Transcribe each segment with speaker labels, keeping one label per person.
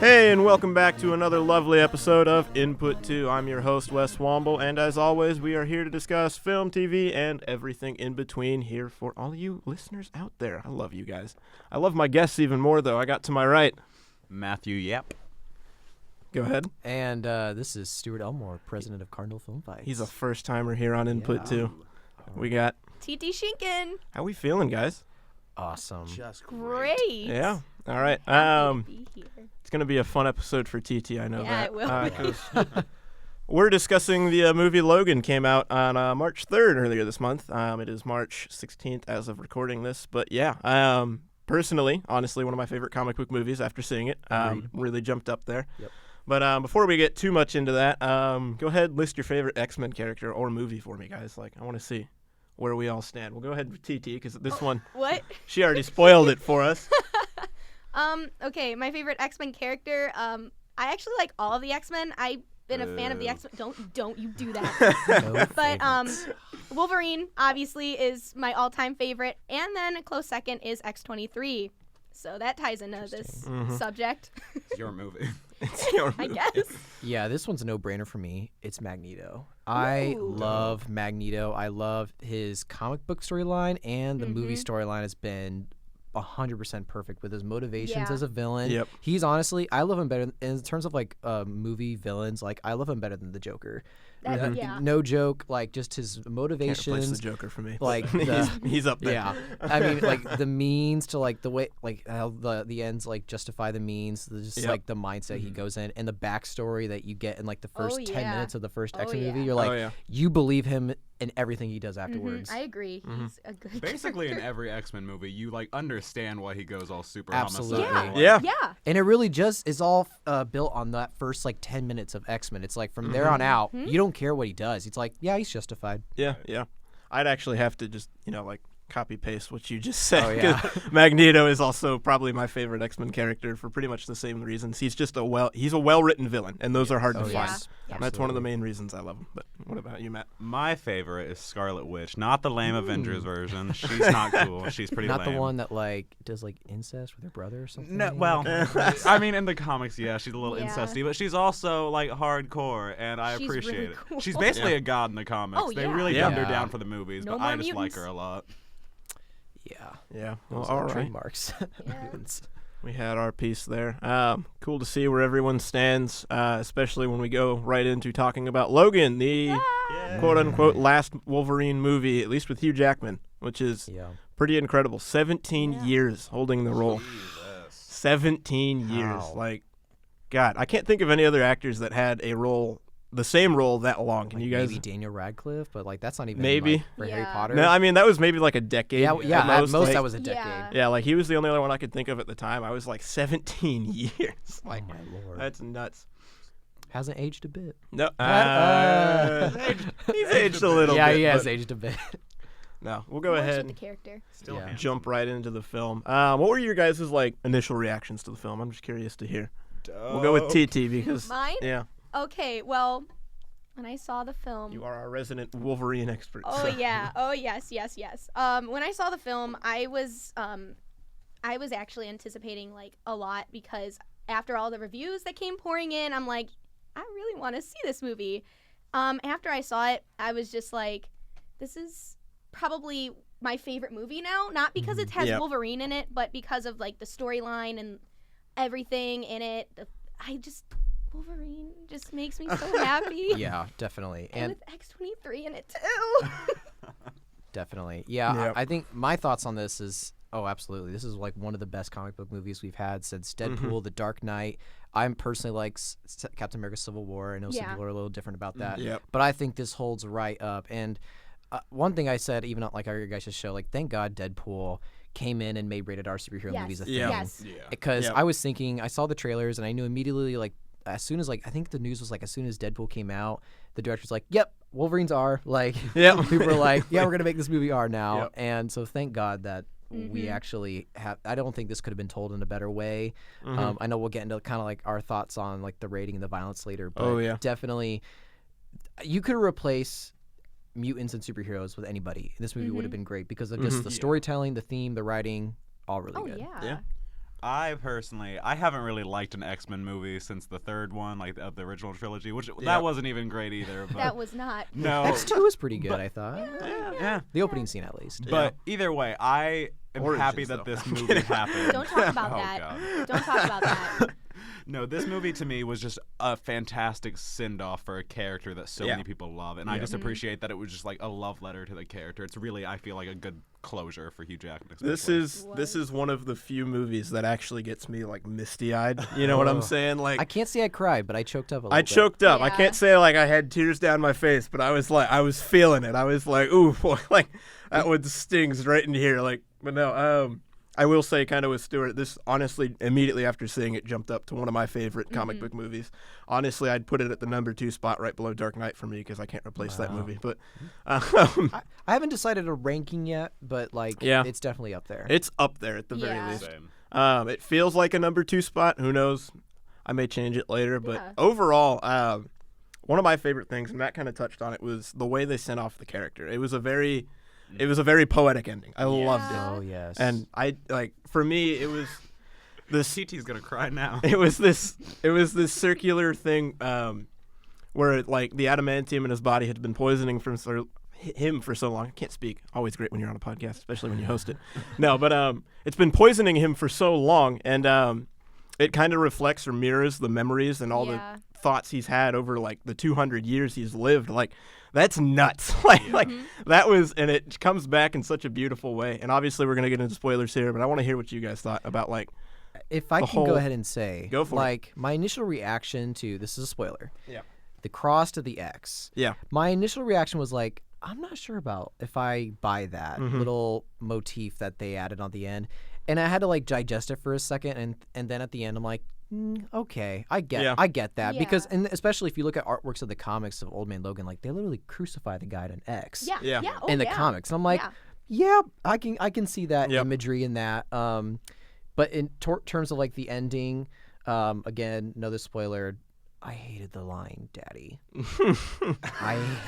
Speaker 1: Hey, and welcome back to another lovely episode of Input 2. I'm your host, Wes Womble, and as always, we are here to discuss film, TV, and everything in between here for all you listeners out there. I love you guys. I love my guests even more, though. I got to my right
Speaker 2: Matthew Yapp.
Speaker 1: Go ahead.
Speaker 3: And this is Stuart Elmore, president of Cardinal Film Fights.
Speaker 1: He's a first-timer here on Input 2. We got
Speaker 4: TT Shinkan.
Speaker 1: How we feeling, guys?
Speaker 3: Awesome.
Speaker 2: Just
Speaker 4: Great.
Speaker 1: Yeah. All right.
Speaker 4: Happy to be here.
Speaker 1: It's going to be a fun episode for TT, I know
Speaker 4: Yeah,
Speaker 1: that.
Speaker 4: it will.
Speaker 1: 'Cause we're discussing the movie Logan. Came out on March 3rd earlier this month. It is March 16th as of recording this. But yeah, personally, honestly, one of my favorite comic book movies after seeing it. Really jumped up there.
Speaker 3: Yep.
Speaker 1: But before we get too much into that, go ahead and list your favorite X-Men character or movie for me, guys. Like, I want to see where we all stand. We'll go ahead with TT because this one,
Speaker 4: What?
Speaker 1: she already spoiled it for us.
Speaker 4: Okay, my favorite X-Men character. I actually like all of the X-Men. I've been a fan of the X-Men. Don't you do that.
Speaker 3: No
Speaker 4: But
Speaker 3: favorites.
Speaker 4: Wolverine obviously is my all-time favorite, and then a close second is X-23. So that ties into this subject,
Speaker 2: It's your movie.
Speaker 1: It's your
Speaker 4: I
Speaker 1: movie.
Speaker 4: guess.
Speaker 3: Yeah, this one's a no-brainer for me. It's Magneto. I
Speaker 4: Ooh.
Speaker 3: love Magneto. I love his comic book storyline, and the movie
Speaker 4: Mm-hmm.
Speaker 3: storyline has been 100% perfect with his motivations
Speaker 4: Yeah.
Speaker 3: as a villain.
Speaker 1: Yep.
Speaker 3: He's honestly, I love him better in terms of like movie villains. Like I love him better than the Joker.
Speaker 4: Yeah.
Speaker 3: No joke. Like just his
Speaker 1: Can't replace the
Speaker 3: motivations.
Speaker 1: Joker for me.
Speaker 3: Like
Speaker 1: he's up there.
Speaker 3: Yeah, I mean, like the means to like the way, like how the ends like justify the means. Just
Speaker 1: Yep.
Speaker 3: like the mindset he goes in, and the backstory that you get in like the first 10
Speaker 4: yeah.
Speaker 3: minutes of the first
Speaker 4: Oh,
Speaker 3: X-Men movie.
Speaker 4: yeah.
Speaker 3: You're like,
Speaker 1: Oh, yeah.
Speaker 3: you believe him in everything he does afterwards.
Speaker 4: I agree. He's a good
Speaker 2: Basically, in
Speaker 4: character.
Speaker 2: every X-Men movie, you like understand why he goes all super
Speaker 3: Absolutely.
Speaker 2: homicidal.
Speaker 1: Yeah.
Speaker 4: Yeah.
Speaker 3: And it really just is all built on that first like 10 minutes of X-Men. It's like from there on out, you don't care what he does. It's like, yeah, he's justified.
Speaker 1: Yeah, yeah. I'd actually have to just, like copy paste what you just said.
Speaker 3: Oh, yeah.
Speaker 1: 'Cause Magneto is also probably my favorite X-Men character for pretty much the same reasons. He's just he's a well-written villain, and those are hard to
Speaker 3: Oh,
Speaker 1: find.
Speaker 3: yes.
Speaker 4: Yeah.
Speaker 1: That's one of the main reasons I love him. But what about you, Matt?
Speaker 2: My favorite is Scarlet Witch, not the lame Avengers version. She's not cool. She's pretty
Speaker 3: Not
Speaker 2: lame.
Speaker 3: the one that like does like incest with her brother or something.
Speaker 2: No, well, I mean, in the comics, yeah, she's a little
Speaker 4: Yeah.
Speaker 2: incesty, but she's also like hardcore, and I
Speaker 4: She's
Speaker 2: appreciate
Speaker 4: really
Speaker 2: it.
Speaker 4: cool.
Speaker 2: She's basically a god in the comics.
Speaker 4: Oh,
Speaker 2: They
Speaker 4: yeah.
Speaker 2: really
Speaker 1: Yeah.
Speaker 2: dumbed her
Speaker 3: Yeah.
Speaker 2: down for the movies,
Speaker 4: No
Speaker 2: but
Speaker 4: more
Speaker 2: I just like
Speaker 4: mutants.
Speaker 2: her a lot.
Speaker 3: Yeah.
Speaker 1: Yeah. Well,
Speaker 3: Those
Speaker 1: all
Speaker 3: are
Speaker 1: right.
Speaker 3: trademarks.
Speaker 4: Yeah.
Speaker 3: Mutants.
Speaker 1: We had our piece there. Cool to see where everyone stands, especially when we go right into talking about Logan, the quote-unquote last Wolverine movie, at least with Hugh Jackman, which is
Speaker 3: Yeah.
Speaker 1: pretty incredible. 17
Speaker 4: Yeah.
Speaker 1: years holding the role. 17 years.
Speaker 3: Wow.
Speaker 1: Like, God, I can't think of any other actors that had a role, the same role that long. Can
Speaker 3: Like
Speaker 1: you guys?
Speaker 3: maybe Daniel Radcliffe, but like that's not even
Speaker 1: Maybe.
Speaker 3: like, for Harry
Speaker 4: Yeah.
Speaker 3: Potter.
Speaker 1: No, I mean, that was maybe like a decade.
Speaker 3: yeah, at most
Speaker 1: like-
Speaker 3: that was a decade.
Speaker 4: Yeah.
Speaker 1: Yeah, like he was the only other one I could think of at the time. I was like 17 years. Like,
Speaker 3: Oh my lord,
Speaker 1: that's nuts.
Speaker 3: hasn't aged a bit.
Speaker 1: No,
Speaker 3: What?
Speaker 1: he's aged a little
Speaker 3: Yeah,
Speaker 1: bit.
Speaker 3: he has
Speaker 1: but
Speaker 3: aged a bit.
Speaker 1: No, we'll go
Speaker 4: Works
Speaker 1: ahead
Speaker 4: with the character.
Speaker 2: Still
Speaker 3: Yeah.
Speaker 2: handsome.
Speaker 1: jump right into the film. What were your guys' like initial reactions to the film? I'm just curious to hear. We'll go with TT because
Speaker 4: Mine?
Speaker 1: yeah,
Speaker 4: Okay, well, when I saw the film.
Speaker 1: you are our resident Wolverine expert.
Speaker 4: Oh
Speaker 1: so.
Speaker 4: yeah. Oh yes. When I saw the film, I was actually anticipating like a lot because after all the reviews that came pouring in, I'm like, I really want to see this movie. After I saw it, I was just like, this is probably my favorite movie now. Not because it has
Speaker 1: Yep.
Speaker 4: Wolverine in it, but because of like the storyline and everything in it. Wolverine just makes me so happy.
Speaker 3: Yeah, definitely,
Speaker 4: And
Speaker 3: and
Speaker 4: with X-23 in it too.
Speaker 3: definitely, yeah.
Speaker 1: Yep.
Speaker 3: I think my thoughts on this is, oh, absolutely, this is like one of the best comic book movies we've had since Deadpool, The Dark Knight. I'm personally like Captain America: Civil War. I know some
Speaker 4: Yeah.
Speaker 3: people are a little different about that,
Speaker 1: Yep.
Speaker 3: but I think this holds right up. And one thing I said, even on like our guys' show, like thank God Deadpool came in and made rated R superhero
Speaker 4: Yes.
Speaker 3: movies a thing.
Speaker 1: Yeah.
Speaker 4: Yes.
Speaker 2: Yeah.
Speaker 3: Because
Speaker 1: Yep.
Speaker 3: I was thinking, I saw the trailers and I knew immediately, like, as soon as, like, I think the news was, like, as soon as Deadpool came out, the director's like, yep, Wolverine's R. Like,
Speaker 1: Yep.
Speaker 3: people were like, yeah, we're going to make this movie R now.
Speaker 1: Yep.
Speaker 3: And so thank God that we actually have, I don't think this could have been told in a better way. I know we'll get into kind of, like, our thoughts on, like, the rating and the violence later. But
Speaker 1: Oh, yeah.
Speaker 3: definitely, you could replace mutants and superheroes with anybody. This movie would have been great because of just the storytelling, the theme, the writing, all really
Speaker 4: Oh
Speaker 3: good.
Speaker 4: yeah.
Speaker 1: Yeah.
Speaker 2: I haven't really liked an X-Men movie since the third one, like of the original trilogy, which
Speaker 1: Yep.
Speaker 2: that wasn't even great either. But
Speaker 4: That was not.
Speaker 2: no,
Speaker 3: X2 was pretty good, I thought.
Speaker 2: yeah.
Speaker 3: The opening scene, at least.
Speaker 2: But either way, I am
Speaker 1: Origins,
Speaker 2: happy that
Speaker 1: though.
Speaker 2: this movie happened.
Speaker 4: Don't talk about
Speaker 2: Oh,
Speaker 4: that.
Speaker 2: God.
Speaker 4: Don't talk about that.
Speaker 2: No, this movie to me was just a fantastic send-off for a character that so
Speaker 1: Yeah.
Speaker 2: many people love, and I just appreciate that it was just like a love letter to the character. It's really, I feel like, a good closure for Hugh Jackman.
Speaker 1: This
Speaker 2: especially.
Speaker 1: is one of the few movies that actually gets me like misty-eyed. You know what I'm saying? Like
Speaker 3: I can't say I cried, but I choked up a little
Speaker 1: I
Speaker 3: bit.
Speaker 1: choked up. I
Speaker 4: Yeah.
Speaker 1: can't say like I had tears down my face, but I was feeling it. I was like, ooh, boy, like that one stings right in here. Like, but no, I will say, kind of with Stuart, this honestly, immediately after seeing it, jumped up to one of my favorite comic book movies. Honestly, I'd put it at the number 2 spot, right below Dark Knight for me, because I can't replace that movie. But
Speaker 3: I haven't decided a ranking yet, but like,
Speaker 1: Yeah.
Speaker 3: it's definitely up there.
Speaker 1: it's up there at the very
Speaker 4: Yeah.
Speaker 1: least.
Speaker 2: Same.
Speaker 1: It feels like a number 2 spot. Who knows? I may change it later. But
Speaker 4: Yeah.
Speaker 1: overall, one of my favorite things, and Matt kind of touched on it, was the way they sent off the character. It was a very poetic ending. I loved it.
Speaker 3: Oh yes.
Speaker 1: And I like, for me, it was this.
Speaker 2: CT's gonna cry now.
Speaker 1: It was this circular thing where like the adamantium in his body had been poisoning him for so long. I can't speak. Always great when you're on a podcast, especially when you host it. No, but it's been poisoning him for so long, and it kind of reflects or mirrors the memories and all
Speaker 4: Yeah.
Speaker 1: the thoughts he's had over like the 200 years he's lived. Like, that's nuts. like that was, and it comes back in such a beautiful way. And obviously we're gonna get into spoilers here, but I want to hear what you guys thought about like.
Speaker 3: if I
Speaker 1: the
Speaker 3: can
Speaker 1: whole-
Speaker 3: go ahead and say,
Speaker 1: Go for it.
Speaker 3: like, my initial reaction to this is a spoiler.
Speaker 1: Yeah.
Speaker 3: The cross to the X.
Speaker 1: Yeah.
Speaker 3: My initial reaction was like, I'm not sure about if I buy that
Speaker 1: Mm-hmm.
Speaker 3: little motif that they added on the end, and I had to like digest it for a second, and then at the end I'm like, okay, I get that because,
Speaker 4: Yeah.
Speaker 3: and especially if you look at artworks of the comics of Old Man Logan, like they literally crucify the guy at an X.
Speaker 4: Yeah.
Speaker 1: Yeah.
Speaker 4: Yeah. Oh,
Speaker 3: in the
Speaker 4: yeah.
Speaker 3: comics, and I'm like,
Speaker 4: Yeah.
Speaker 3: I can see that
Speaker 1: Yep.
Speaker 3: imagery in that. But in terms of like the ending, again, another spoiler. I hated the line, "Daddy."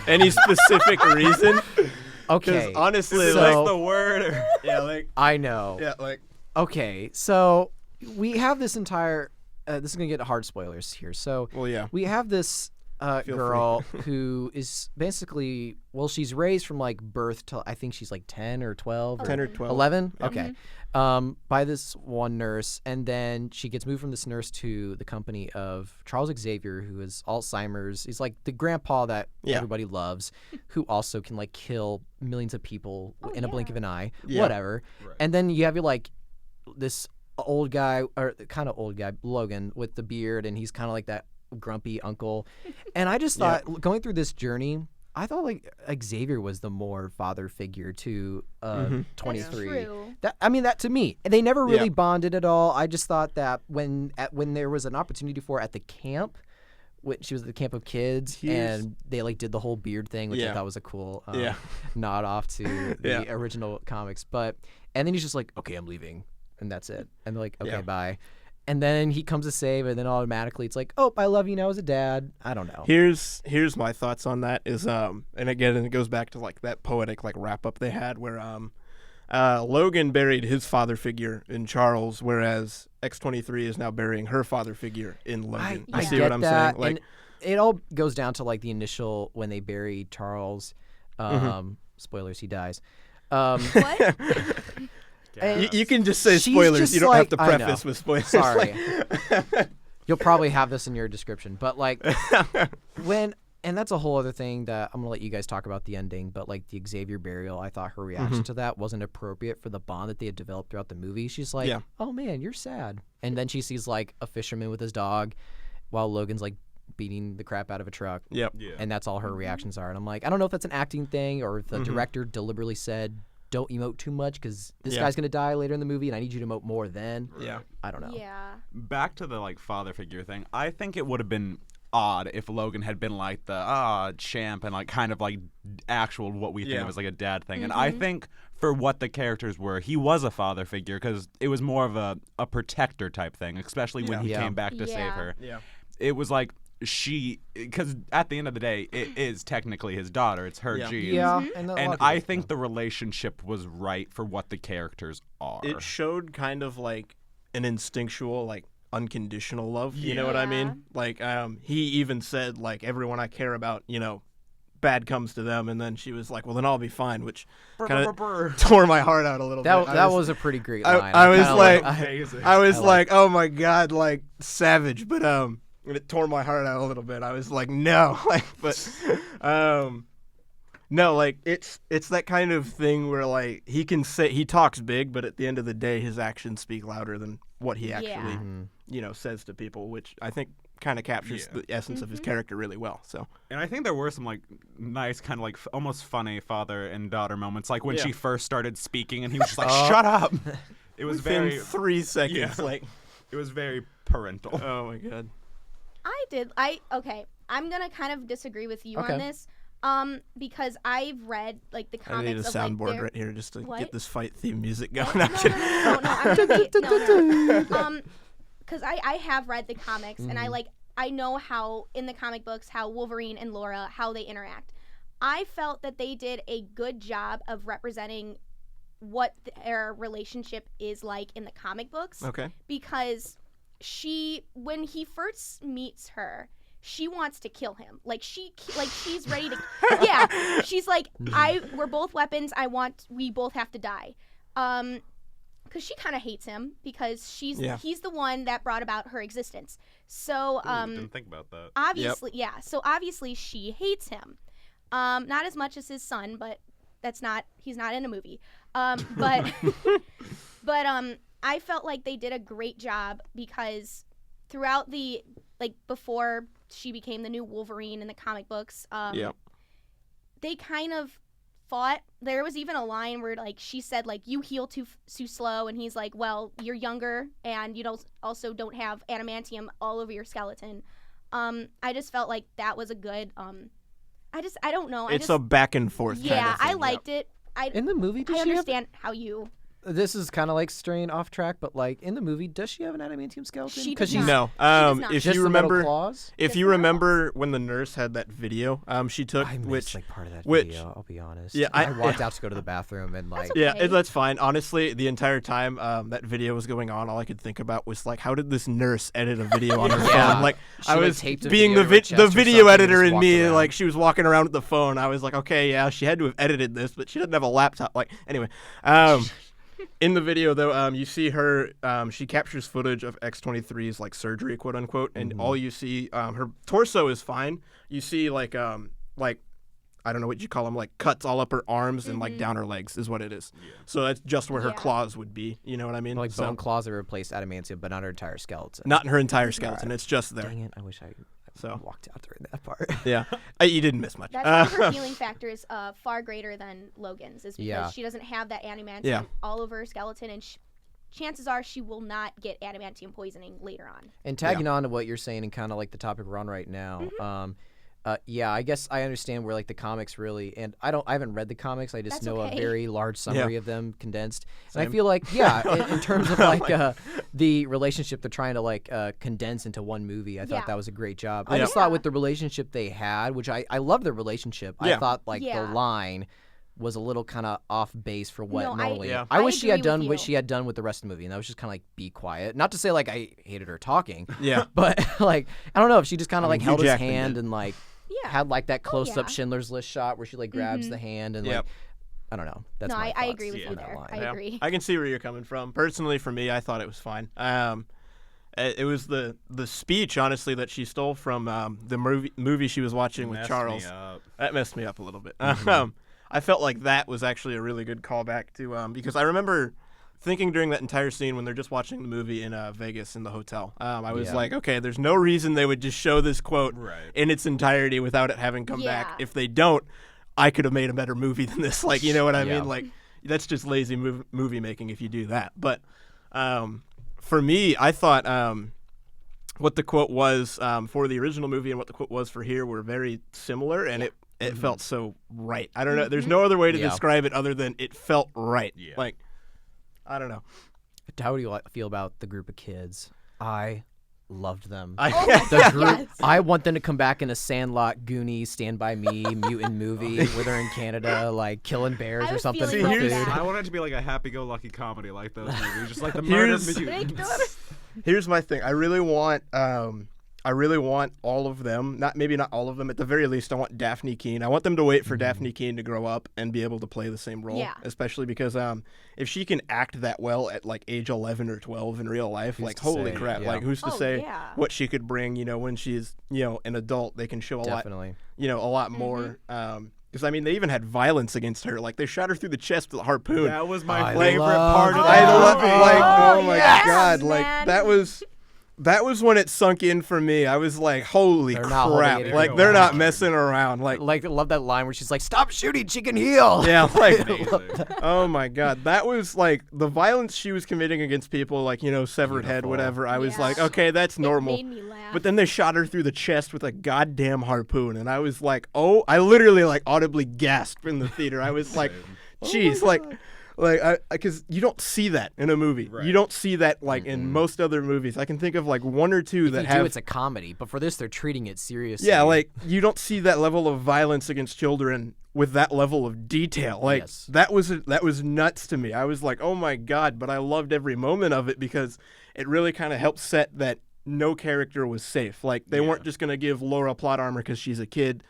Speaker 1: Any specific reason?
Speaker 3: Okay,
Speaker 1: honestly,
Speaker 3: so-
Speaker 1: like
Speaker 2: the word.
Speaker 1: yeah, like
Speaker 3: I know.
Speaker 1: yeah, like
Speaker 3: Okay, so we have this entire. This is gonna get hard spoilers here. So
Speaker 1: well, yeah.
Speaker 3: we have this
Speaker 1: Feel
Speaker 3: girl who is basically, well, she's raised from like birth till I think she's like 10 or 12 or
Speaker 1: 10 or 12.
Speaker 3: 11. Okay. By this one nurse, and then she gets moved from this nurse to the company of Charles Xavier, who has Alzheimer's. He's like the grandpa that
Speaker 1: Yeah.
Speaker 3: everybody loves, who also can like kill millions of people in a blink
Speaker 4: yeah.
Speaker 3: of an eye,
Speaker 1: Yeah.
Speaker 3: whatever.
Speaker 2: Right.
Speaker 3: And then you have your like this old guy, or kind of old guy, Logan, with the beard, and he's kind of like that grumpy uncle. And I just thought, going through this journey, I thought like Xavier was the more father figure to 23.
Speaker 4: That's true.
Speaker 3: That to me, they never really
Speaker 1: Yeah.
Speaker 3: bonded at all. I just thought that when there was an opportunity for her at the camp, when she was at the camp of kids,
Speaker 1: Here's-
Speaker 3: and they like did the whole beard thing, which I
Speaker 1: Yeah.
Speaker 3: thought was a cool
Speaker 1: Yeah.
Speaker 3: nod off to the
Speaker 1: Yeah.
Speaker 3: original comics. And then he's just like, okay, I'm leaving, and that's it. And they're like, okay,
Speaker 1: Yeah.
Speaker 3: bye. And then he comes to save, and then automatically it's like, oh, I love you now as a dad. I don't know.
Speaker 1: Here's my thoughts on that is and again it goes back to like that poetic like wrap up they had where Logan buried his father figure in Charles, whereas X-23 is now burying her father figure in Logan.
Speaker 3: I
Speaker 1: You see
Speaker 3: get
Speaker 1: what I'm
Speaker 3: that,
Speaker 1: saying? Like
Speaker 3: and it all goes down to like the initial when they buried Charles. Spoilers, he dies.
Speaker 4: What?
Speaker 1: you can just say
Speaker 3: She's
Speaker 1: spoilers.
Speaker 3: just
Speaker 1: You don't have
Speaker 3: like-
Speaker 1: to
Speaker 3: I know.
Speaker 1: preface with spoilers.
Speaker 3: Sorry. You'll probably have this in your description, but like and that's a whole other thing that I'm gonna let you guys talk about the ending. But like the Xavier burial, I thought her reaction to that wasn't appropriate for the bond that they had developed throughout the movie. She's like,
Speaker 1: Yeah.
Speaker 3: "Oh man, you're sad," and then she sees like a fisherman with his dog, while Logan's like beating the crap out of a truck.
Speaker 1: Yep.
Speaker 2: Yeah.
Speaker 3: And that's all her reactions are. And I'm like, I don't know if that's an acting thing or if the director deliberately said, don't emote too much because this
Speaker 1: Yeah.
Speaker 3: guy's going to die later in the movie and I need you to emote more then.
Speaker 1: Yeah.
Speaker 3: I don't know.
Speaker 4: Yeah.
Speaker 2: Back to the like father figure thing. I think it would have been odd if Logan had been like the champ and like kind of like actual what we think
Speaker 1: Yeah.
Speaker 2: of as like a dad thing. And I think for what the characters were, he was a father figure because it was more of a protector type thing, especially when he
Speaker 3: Yeah.
Speaker 2: came back to save
Speaker 4: Yeah.
Speaker 2: her.
Speaker 1: Yeah.
Speaker 2: It was like because at the end of the day, it is technically his daughter. It's her
Speaker 1: Yeah.
Speaker 2: genes.
Speaker 3: Yeah.
Speaker 4: Mm-hmm.
Speaker 3: And, a lot
Speaker 2: And
Speaker 3: of
Speaker 2: I
Speaker 3: people-
Speaker 2: think the relationship was right for what the characters are.
Speaker 1: It showed kind of like an instinctual, like, unconditional love. You know what I
Speaker 4: Yeah.
Speaker 1: mean? Like, he even said, like, everyone I care about, bad comes to them, and then she was like, well, then I'll be fine, which kind of tore my heart out a little bit.
Speaker 3: That was a pretty great line.
Speaker 1: I was
Speaker 3: kinda
Speaker 1: like,
Speaker 2: amazing.
Speaker 1: I was
Speaker 3: I
Speaker 1: like, oh my God, like, savage, but it tore my heart out a little bit. I was like, no, like, but no, like, it's that kind of thing where, like, he talks big, but at the end of the day, his actions speak louder than what he actually, says to people, which I think kind of captures the essence of his character really well. So,
Speaker 2: and I think there were some like nice kind of like almost funny father and daughter moments, like when she first started speaking and he was just like, "Shut up." It was
Speaker 1: within
Speaker 2: very
Speaker 1: 3 seconds, like,
Speaker 2: it was very parental.
Speaker 1: oh my God.
Speaker 4: Okay, I'm gonna kind of disagree with you
Speaker 3: Okay.
Speaker 4: on this. Because I've read like the
Speaker 1: I
Speaker 4: comics
Speaker 1: need a
Speaker 4: of
Speaker 1: soundboard
Speaker 4: like
Speaker 1: right here just to
Speaker 4: What?
Speaker 1: get this fight theme music going.
Speaker 4: No,
Speaker 1: I'm kidding.
Speaker 4: I'm gonna be, no. Because I have read the comics and I know how in the comic books how Wolverine and Laura, how they interact. I felt that they did a good job of representing what their relationship is like in the comic books.
Speaker 1: Okay.
Speaker 4: Because when he first meets her, she wants to kill him. Like she's ready to. Yeah, she's like, we're both weapons. We both have to die. Because she kind of hates him because he's the one that brought about her existence. So
Speaker 2: Didn't think about that.
Speaker 4: obviously, So obviously she hates him. Not as much as his son, but he's not in a movie. But I felt like they did a great job because throughout before she became the new Wolverine in the comic books, they kind of fought. There was even a line where like she said like, you heal too slow, and he's like, well, you're younger and you also don't have adamantium all over your skeleton. I just felt like that was a good I don't know.
Speaker 1: It's a back and forth kind of thing.
Speaker 4: I liked it.
Speaker 3: In the movie,
Speaker 4: I understand how you.
Speaker 3: This is kind of like straying off track, but like in the movie, does she have an adamantium skeleton?
Speaker 4: She
Speaker 3: 'Cause
Speaker 4: does
Speaker 3: she's
Speaker 4: not.
Speaker 1: No.
Speaker 4: She does not.
Speaker 1: If
Speaker 3: just
Speaker 1: you
Speaker 3: the metal
Speaker 1: remember,
Speaker 3: claws?
Speaker 1: if
Speaker 4: Just
Speaker 1: you
Speaker 4: the metal
Speaker 1: remember when the nurse had that video, she took
Speaker 3: I missed like part of that
Speaker 1: which-
Speaker 3: video. I'll be honest.
Speaker 1: Yeah,
Speaker 3: I walked out to go to the bathroom and like.
Speaker 4: okay.
Speaker 1: Yeah, that's fine. Honestly, the entire time that video was going on, all I could think about was like, how did this nurse edit a video on her
Speaker 3: Yeah.
Speaker 1: phone? Like,
Speaker 3: She,
Speaker 1: I
Speaker 3: like,
Speaker 1: was
Speaker 3: taped a
Speaker 1: being
Speaker 3: video
Speaker 1: the
Speaker 3: to her chest or
Speaker 1: video
Speaker 3: something and
Speaker 1: editor
Speaker 3: just
Speaker 1: in
Speaker 3: walked
Speaker 1: me,
Speaker 3: around.
Speaker 1: like she was walking around with the phone. I was like, okay, yeah, she had to have edited this, but she doesn't have a laptop. Like, anyway, in the video though, you see her. She captures footage of X-23's like surgery, quote unquote, and all you see, her torso is fine. You see like I don't know what you call them, like cuts all up her arms and like down her legs is what it is. So that's just where her
Speaker 4: Yeah.
Speaker 1: claws would be. You know what I mean?
Speaker 3: Like
Speaker 1: So-
Speaker 3: bone claws that replaced adamantium, but not her entire skeleton.
Speaker 1: Not in her entire skeleton. It's just there.
Speaker 3: Dang it! I wish I
Speaker 1: So
Speaker 3: walked out during that part.
Speaker 1: yeah, you didn't miss much.
Speaker 4: That's why her healing factor is far greater than Logan's, is because
Speaker 3: Yeah.
Speaker 4: she doesn't have that adamantium
Speaker 1: Yeah.
Speaker 4: all over her skeleton, and chances are she will not get adamantium poisoning later on.
Speaker 3: And tagging on to what you're saying and kind of like the topic we're on right now, yeah, I guess I understand where like the comics really, and I haven't read the comics. I just
Speaker 4: That's
Speaker 3: know
Speaker 4: okay.
Speaker 3: a very large summary of them condensed. And I
Speaker 1: Same.
Speaker 3: feel like, yeah, in terms of like the relationship they're trying to like condense into one movie, I thought
Speaker 4: Yeah.
Speaker 3: that was a great job. I
Speaker 1: Yeah.
Speaker 3: just thought with the relationship they had, which I love the relationship. I
Speaker 1: Yeah.
Speaker 3: thought like
Speaker 4: Yeah.
Speaker 3: the line was a little kind of off base for what
Speaker 4: No, I-
Speaker 3: normally.
Speaker 1: Yeah.
Speaker 3: I
Speaker 4: I
Speaker 3: wish she had
Speaker 4: agree with
Speaker 3: done what
Speaker 4: you.
Speaker 3: she had done with the rest of the movie, and that was just kind of like be quiet. Not to say like I hated her talking,
Speaker 1: Yeah.
Speaker 3: but like I don't know if she just kind of
Speaker 1: I mean,
Speaker 3: like held
Speaker 1: Hugh
Speaker 3: his
Speaker 1: Jackman
Speaker 3: hand
Speaker 1: did.
Speaker 3: and like
Speaker 4: Yeah.
Speaker 3: had like that close up
Speaker 4: yeah.
Speaker 3: Schindler's List shot where she like grabs the hand and
Speaker 1: Yep.
Speaker 3: like I don't know. That's
Speaker 4: No,
Speaker 3: my
Speaker 4: I
Speaker 3: thoughts
Speaker 4: agree with
Speaker 3: on
Speaker 4: you
Speaker 3: that
Speaker 4: there.
Speaker 3: line.
Speaker 4: I agree.
Speaker 1: I can see where you're coming from. Personally, for me, I thought it was fine. It was the speech, honestly, that she stole from the movie she was watching with
Speaker 2: Messed
Speaker 1: Charles.
Speaker 2: me up.
Speaker 1: That messed me up a little bit. I felt like that was actually a really good callback to because I remember thinking during that entire scene when they're just watching the movie in Vegas in the hotel. I was
Speaker 3: Yeah.
Speaker 1: like, okay, there's no reason they would just show this quote
Speaker 2: Right.
Speaker 1: in its entirety without it having come back.
Speaker 4: Yeah.
Speaker 1: If they don't, I could have made a better movie than this. Like, you know what I
Speaker 3: Yeah.
Speaker 1: mean? Like, that's just lazy movie making if you do that. But for me, I thought what the quote was for the original movie and what the quote was for here were very similar, and it felt so right. I don't know. There's no other way to
Speaker 3: Yeah.
Speaker 1: describe it other than it felt right.
Speaker 2: Yeah.
Speaker 1: Like, I don't know.
Speaker 3: How do you feel about the group of kids? I loved them.
Speaker 4: Oh
Speaker 3: The
Speaker 4: my
Speaker 3: group,
Speaker 4: God, yes.
Speaker 3: I want them to come back in a Sandlot, Goonies, Stand By Me, mutant movie where they're in Canada, like killing bears
Speaker 4: I
Speaker 3: or
Speaker 4: was
Speaker 3: something.
Speaker 4: feeling
Speaker 3: for
Speaker 1: really
Speaker 3: food.
Speaker 1: bad.
Speaker 2: I want it to be like a happy-go-lucky comedy like those movies, just like the murder mutants.
Speaker 1: Here's my thing. I really want all of them. Maybe not all of them. At the very least, I want Daphne Keane. I want them to wait for Daphne Keane to grow up and be able to play the same role.
Speaker 4: Yeah.
Speaker 1: Especially because if she can act that well at like age 11 or 12 in real life, like
Speaker 3: to
Speaker 1: holy
Speaker 3: say?
Speaker 1: crap!
Speaker 3: Yeah.
Speaker 1: Like who's to
Speaker 4: Oh,
Speaker 1: say
Speaker 4: yeah.
Speaker 1: what she could bring? When she's an adult, they can show a
Speaker 3: Definitely.
Speaker 1: lot. A lot more. Because I mean, they even had violence against her. Like they shot her through the chest with a harpoon.
Speaker 2: That was my
Speaker 3: I
Speaker 2: favorite
Speaker 3: love
Speaker 2: part of
Speaker 3: that.
Speaker 2: the
Speaker 1: I
Speaker 2: movie.
Speaker 1: love, oh my
Speaker 4: yes,
Speaker 1: god,
Speaker 4: man.
Speaker 1: like that was when it sunk in for me. I was like, holy
Speaker 3: They're not holding
Speaker 1: crap.
Speaker 3: it
Speaker 1: Like
Speaker 3: together.
Speaker 1: they're not messing around. Like
Speaker 3: I love that line where she's like, "Stop shooting, she can heal."
Speaker 1: yeah, like
Speaker 2: Amazing.
Speaker 1: oh my god. That was like the violence she was committing against people, like, severed head,
Speaker 3: Beautiful.
Speaker 1: whatever. I was
Speaker 4: Yeah.
Speaker 1: like, okay, that's normal.
Speaker 4: It made me laugh.
Speaker 1: But then they shot her through the chest with a goddamn harpoon, and I was like, oh, I literally like audibly gasped in the theater. I was like, jeez, because you don't see that in a movie.
Speaker 2: Right.
Speaker 1: You don't see that like in most other movies. I can think of like one or two that
Speaker 3: If you
Speaker 1: have.
Speaker 3: do, it's a comedy, but for this, they're treating it seriously.
Speaker 1: Yeah, like you don't see that level of violence against children with that level of detail. Like
Speaker 3: Yes.
Speaker 1: that was nuts to me. I was like, oh my god! But I loved every moment of it because it really kind of helped set that no character was safe. Like they weren't just gonna give Laura plot armor because she's a kid.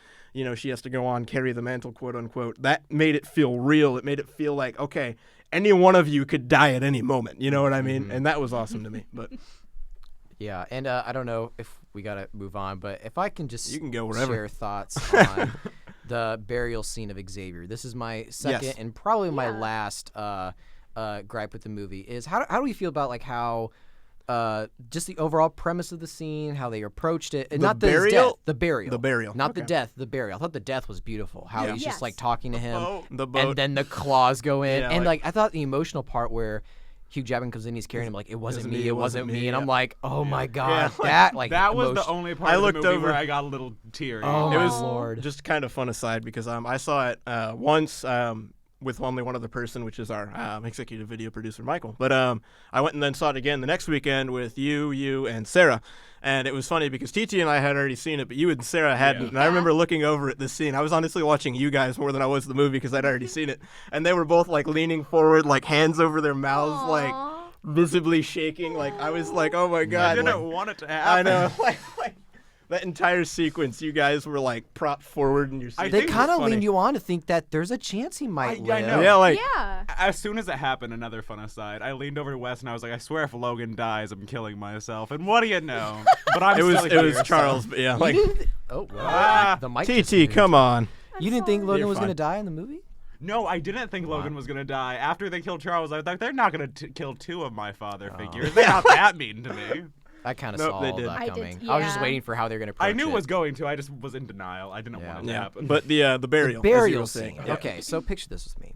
Speaker 1: She has to go on, carry the mantle, quote unquote. That made it feel real. It made it feel like, okay, any one of you could die at any moment. You know what I mean? And that was awesome to me. But
Speaker 3: Yeah, and I don't know if we gotta move on, but if I can just
Speaker 1: You can go wherever.
Speaker 3: share thoughts on the burial scene of Xavier. This is my second and probably my last gripe with the movie. Is how do we feel about like how just the overall premise of the scene, how they approached it, and
Speaker 1: The
Speaker 3: not the his
Speaker 1: burial?
Speaker 3: death, the burial,
Speaker 1: The burial,
Speaker 3: not the
Speaker 1: okay.
Speaker 3: death, the burial. I thought the death was beautiful. How he's just like
Speaker 4: Yes.
Speaker 3: talking to him,
Speaker 1: the boat.
Speaker 3: and then the claws go in,
Speaker 1: Yeah,
Speaker 3: and
Speaker 1: like-
Speaker 3: I thought the emotional part where Hugh Jackman comes in, he's carrying him like, it wasn't me, it wasn't me, and I'm like, oh my god,
Speaker 2: That was the
Speaker 3: emotion-
Speaker 2: only part
Speaker 1: I
Speaker 2: of the
Speaker 1: looked
Speaker 2: movie
Speaker 1: over-
Speaker 2: where I got a little teary.
Speaker 3: Oh
Speaker 1: It
Speaker 3: my
Speaker 1: was
Speaker 3: lord.
Speaker 1: just kind of fun aside because I saw it once with only one other person, which is our executive video producer, Michael. But I went and then saw it again the next weekend with you, and Sarah. And it was funny because TT and I had already seen it, but you and Sarah hadn't.
Speaker 2: Yeah.
Speaker 1: And I remember looking over at this scene. I was honestly watching you guys more than I was the movie because I'd already seen it. And they were both like leaning forward, like hands over their mouths, like
Speaker 4: Aw.
Speaker 1: visibly shaking. Like I was like, oh my
Speaker 2: I
Speaker 1: god.
Speaker 2: didn't
Speaker 1: like,
Speaker 2: want it to
Speaker 1: I
Speaker 2: happen.
Speaker 1: know. Like that entire sequence, you guys were like propped forward in your seats.
Speaker 3: They
Speaker 1: It was
Speaker 3: kind of
Speaker 1: funny.
Speaker 3: lean you on to think that there's a chance he might
Speaker 2: I
Speaker 3: live.
Speaker 2: know.
Speaker 1: Yeah, like
Speaker 4: Yeah.
Speaker 2: As soon as it happened, another fun aside, I leaned over to Wes and I was like, I swear if Logan dies, I'm killing myself. And what do you know? But I'm
Speaker 1: it was
Speaker 2: still here,
Speaker 1: Charles, but yeah, like
Speaker 3: Oh, wow.
Speaker 2: Ah,
Speaker 3: The mic just
Speaker 1: TT,
Speaker 3: moved.
Speaker 1: come on.
Speaker 3: You didn't think Logan
Speaker 1: You're
Speaker 3: was
Speaker 1: fine.
Speaker 3: going to die in the movie?
Speaker 2: No, I didn't think Logan was going to die. After they killed Charles, I was like, they're not going to kill two of my father figures. They're not that mean to me.
Speaker 3: I kind of
Speaker 1: Nope,
Speaker 3: saw
Speaker 1: they
Speaker 3: all
Speaker 1: did.
Speaker 3: that
Speaker 4: I did,
Speaker 3: coming. I was just
Speaker 4: yeah.
Speaker 3: waiting for how they were going to approach
Speaker 2: I knew
Speaker 3: it.
Speaker 2: it was going to. I just was in denial. I didn't want it to
Speaker 1: Yeah,
Speaker 2: happen.
Speaker 1: but the burial,
Speaker 3: The
Speaker 1: as you
Speaker 3: burial
Speaker 1: were saying.
Speaker 3: scene.
Speaker 1: Yeah.
Speaker 3: Okay, so picture this with me.